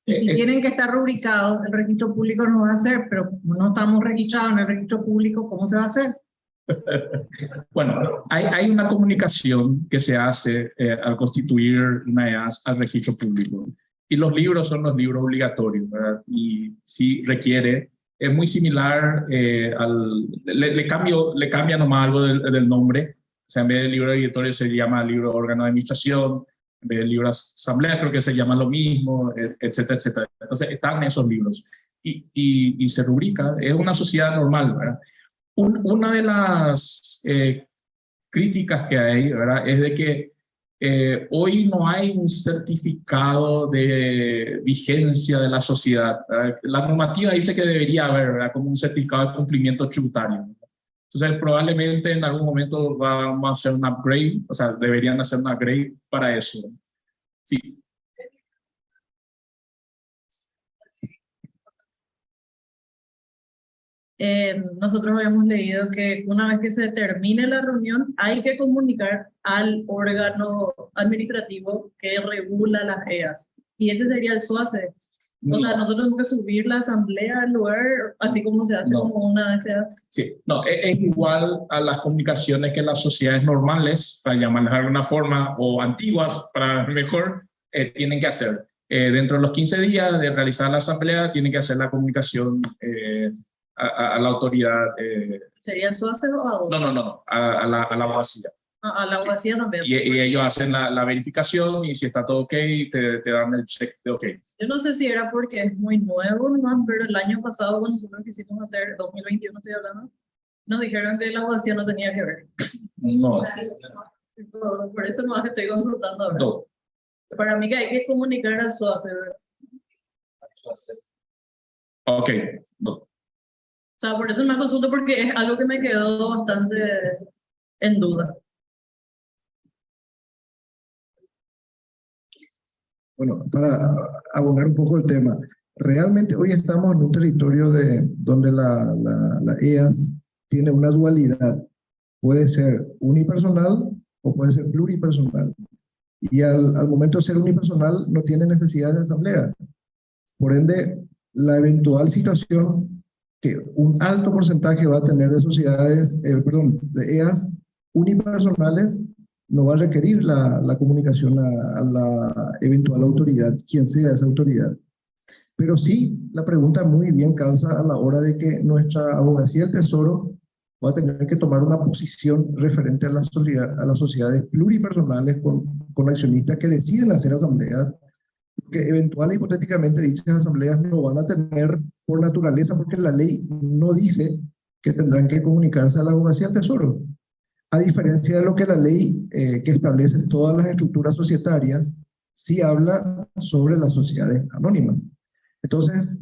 Y si tienen que estar rubricados, el registro público no va a hacer, pero como no estamos registrados en el registro público, ¿cómo se va a hacer? Bueno, hay una comunicación que se hace al constituir una EAS al registro público. Y los libros son los libros obligatorios, ¿verdad? Y sí requiere, es muy similar le cambia nomás algo del nombre. O sea, en vez de libro obligatorio se llama libro de órgano de administración, en vez de libro de asamblea creo que se llama lo mismo, etcétera, etcétera. Entonces están esos libros y se rubrica, es una sociedad normal, ¿verdad? Una de las críticas que hay, ¿verdad?, es de que hoy no hay un certificado de vigencia de la sociedad, ¿verdad? La normativa dice que debería haber, ¿verdad?, como un certificado de cumplimiento tributario. Entonces, probablemente en algún momento vamos a hacer un upgrade, o sea, deberían hacer un upgrade para eso. Sí. nosotros habíamos leído que una vez que se termine la reunión hay que comunicar al órgano administrativo que regula las EAS. Y ese sería el SOACE. O sea, nosotros tenemos que subir la asamblea al lugar, así como se hace No. como una SA. Sí, no, es igual a las comunicaciones que las sociedades normales, para llamarlas de alguna forma, o antiguas, para mejor, tienen que hacer. Dentro de los 15 días de realizar la asamblea, tienen que hacer la comunicación a la autoridad. ¿Sería el SOACE o a otro? No, a la abogacía. A la abogacía también. Y ellos hacen la verificación y si está todo ok, te dan el check de ok. Yo no sé si era porque es muy nuevo nomás, pero el año pasado cuando nosotros quisimos hacer, 2021 estoy hablando, nos dijeron que la abogacía no tenía que ver. No, Por eso nomás estoy consultando ahora. no. Para mí que hay que comunicar al SOACE, ¿verdad? Ok, no. O sea, por eso me consulto porque es algo que me quedó bastante en duda. Bueno, para abonar un poco el tema, realmente hoy estamos en un territorio donde la EAS tiene una dualidad. Puede ser unipersonal o puede ser pluripersonal. Y al momento de ser unipersonal no tiene necesidad de asamblea. Por ende, la eventual situación que un alto porcentaje va a tener de sociedades, de EAS unipersonales, no va a requerir la comunicación a la eventual autoridad, quien sea esa autoridad. Pero sí, la pregunta muy bien calza a la hora de que nuestra abogacía del Tesoro va a tener que tomar una posición referente a las sociedades pluripersonales con accionistas que deciden hacer asambleas, que eventual e hipotéticamente dichas asambleas no van a tener por naturaleza, porque la ley no dice que tendrán que comunicarse a la abogacía del Tesoro. A diferencia de lo que la ley que establece todas las estructuras societarias, sí habla sobre las sociedades anónimas. Entonces,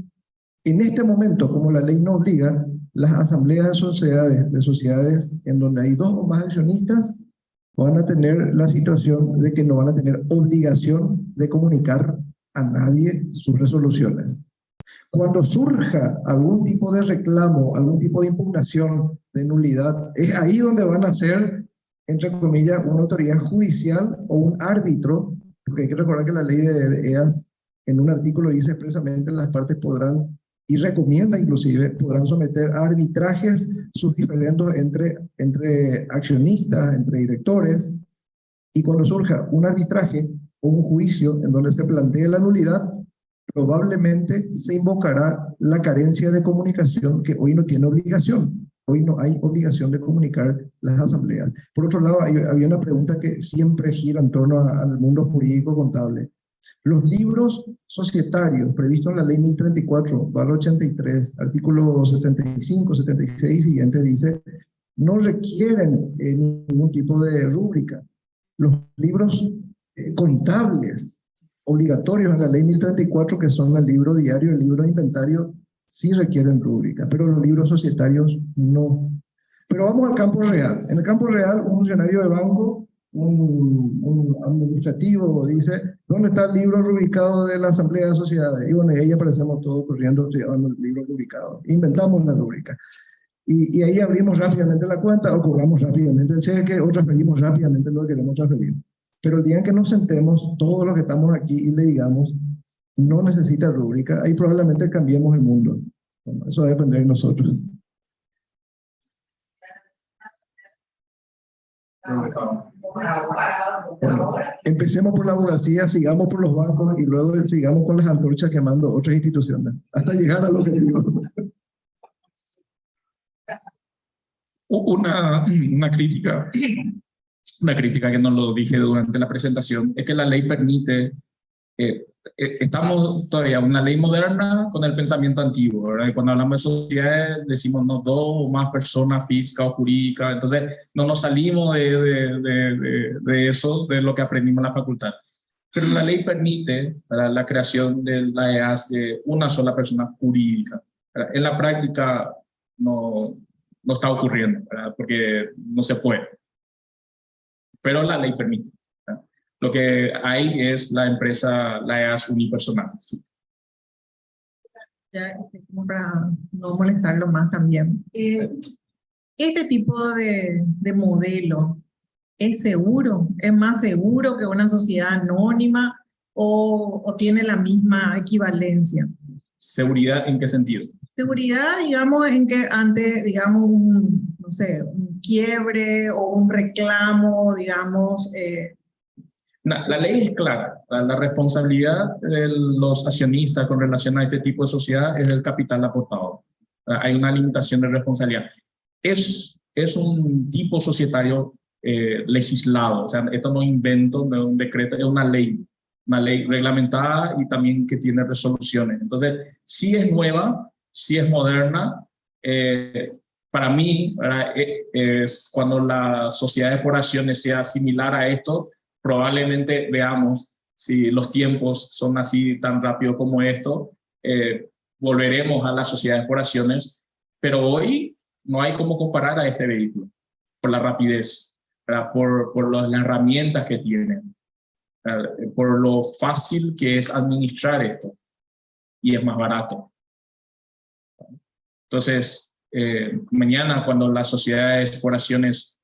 en este momento, como la ley no obliga, las asambleas de sociedades en donde hay 2 o más accionistas van a tener la situación de que no van a tener obligación de comunicar a nadie sus resoluciones. Cuando surja algún tipo de reclamo, algún tipo de impugnación, de nulidad, es ahí donde van a ser, entre comillas, una autoridad judicial o un árbitro, porque hay que recordar que la ley de EAS en un artículo dice expresamente las partes podrán, y recomienda inclusive, podrán someter a arbitrajes sus diferendos entre accionistas, entre directores, y cuando surja un arbitraje o un juicio en donde se plantee la nulidad, probablemente se invocará la carencia de comunicación que hoy no tiene obligación. Hoy no hay obligación de comunicar las asambleas. Por otro lado, había una pregunta que siempre gira en torno al mundo jurídico contable. Los libros societarios previstos en la ley 1034/83, artículos 75, 76 y siguientes, dice, no requieren ningún tipo de rúbrica. Los libros contables obligatorios en la ley 1034, que son el libro diario, el libro de inventario, sí requieren rúbrica, pero los libros societarios no. Pero vamos al campo real. En el campo real, un funcionario de banco, un administrativo, dice, ¿dónde está el libro rubricado de la Asamblea de Sociedades? Y bueno, ahí aparecemos todos corriendo llevando el libro rubricado. Inventamos una rúbrica. Y ahí abrimos rápidamente la cuenta o cobramos rápidamente el cheque o transferimos rápidamente lo que queremos transferir. Pero el día en que nos sentemos, todos los que estamos aquí y le digamos, no necesita rúbrica, ahí probablemente cambiemos el mundo. Bueno, eso va a depender de nosotros. Bueno, empecemos por la abogacía, sigamos por los bancos y luego sigamos con las antorchas quemando otras instituciones, hasta llegar al objetivo. Una crítica que no lo dije durante la presentación, es que la ley permite, estamos todavía en una ley moderna con el pensamiento antiguo, ¿verdad? Y cuando hablamos de sociedades decimos no 2 o más personas físicas o jurídicas, entonces no nos salimos de eso, de lo que aprendimos en la facultad. Pero la ley permite, ¿verdad?, la creación de la EAS de una sola persona jurídica, ¿verdad? En la práctica no está ocurriendo, ¿verdad?, porque no se puede. Pero la ley permite, ¿verdad? Lo que hay es la empresa, la EAS unipersonal. ¿Sí? Ya, como para no molestarlo más también. Este tipo de modelo es seguro, es más seguro que una sociedad anónima o tiene la misma equivalencia. ¿Seguridad en qué sentido? Seguridad, digamos, en que ante, digamos, un, no sé, un quiebre o un reclamo, digamos, La ley es clara. La responsabilidad de los accionistas con relación a este tipo de sociedad es del capital aportado. Hay una limitación de responsabilidad. Es un tipo societario legislado. O sea, esto no invento, no es un decreto, es una ley reglamentada y también que tiene resoluciones. Entonces, sí es nueva, sí es moderna. Para mí, es cuando la sociedad por acciones sea similar a esto, probablemente veamos si los tiempos son así tan rápido como esto, volveremos a las sociedades por acciones, pero hoy no hay cómo comparar a este vehículo por la rapidez, por las herramientas que tienen, por lo fácil que es administrar esto y es más barato. Entonces, mañana cuando las sociedades por acciones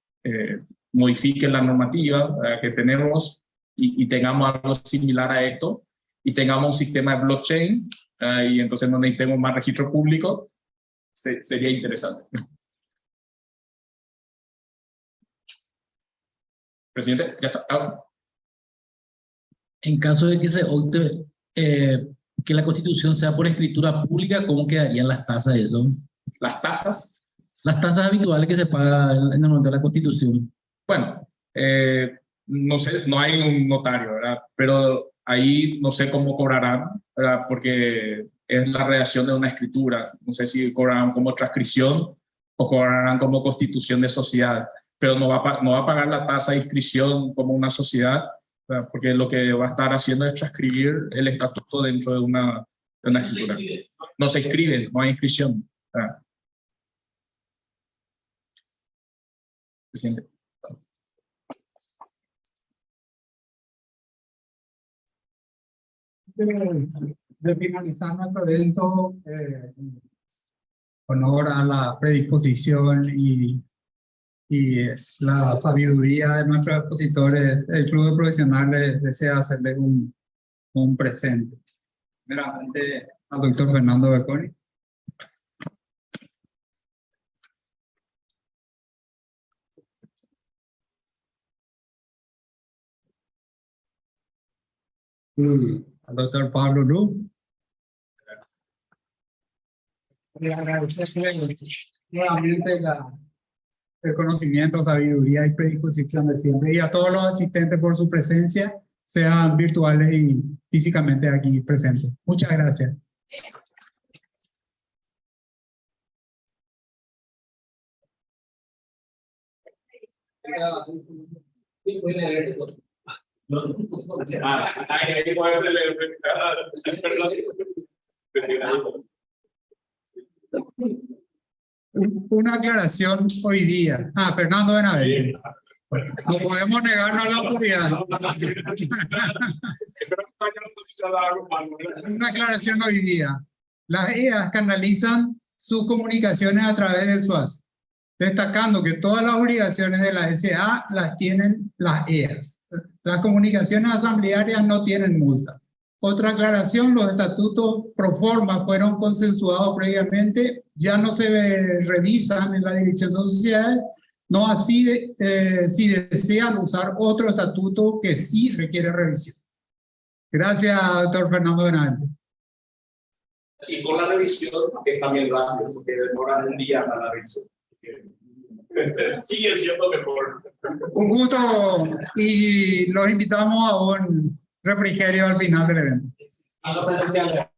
modifiquen la normativa que tenemos y tengamos algo similar a esto y tengamos un sistema de blockchain y entonces no necesitemos más registro público, sería interesante. Presidente, ya está. En caso de que se opte que la Constitución sea por escritura pública, ¿cómo quedarían las tasas de eso? Las tasas, Las tasas habituales que se pagan en el momento de la Constitución. bueno, no sé, no hay un notario, ¿verdad? Pero ahí no sé cómo cobrarán, ¿verdad? Porque es la redacción de una escritura. No sé si cobrarán como transcripción o cobrarán como constitución de sociedad, pero no va a pagar la tasa de inscripción como una sociedad, ¿verdad? Porque lo que va a estar haciendo es transcribir el estatuto dentro de una escritura. No se inscribe, no hay inscripción, ¿verdad? Presidente. De finalizar nuestro evento, honor a la predisposición y la sabiduría de nuestros expositores, el Club de Profesionales desea hacerles un presente. Primeramente al doctor Fernando Becconi. Y al doctor Pablo Lu. Y agradecerle nuevamente el conocimiento, sabiduría y predisposición de siempre. Y a todos los asistentes por su presencia, sean virtuales y físicamente aquí presentes. Muchas gracias. Una aclaración hoy día. Fernando Benavente. No podemos negarnos a la autoridad. Una aclaración hoy día. Las EAS canalizan sus comunicaciones a través del SUAS, destacando que todas las obligaciones de la SA las tienen las EAS. Las comunicaciones asamblearias no tienen multa. Otra aclaración, los estatutos pro forma fueron consensuados previamente, ya no se revisan en la Dirección de Sociedades, no así si desean usar otro estatuto que sí requiere revisión. Gracias, doctor Fernando Benavente. Y con la revisión es también rápido, porque demoran un día para la revisión. Sigue siendo mejor. Un gusto y los invitamos a un refrigerio al final del evento. A la presencia.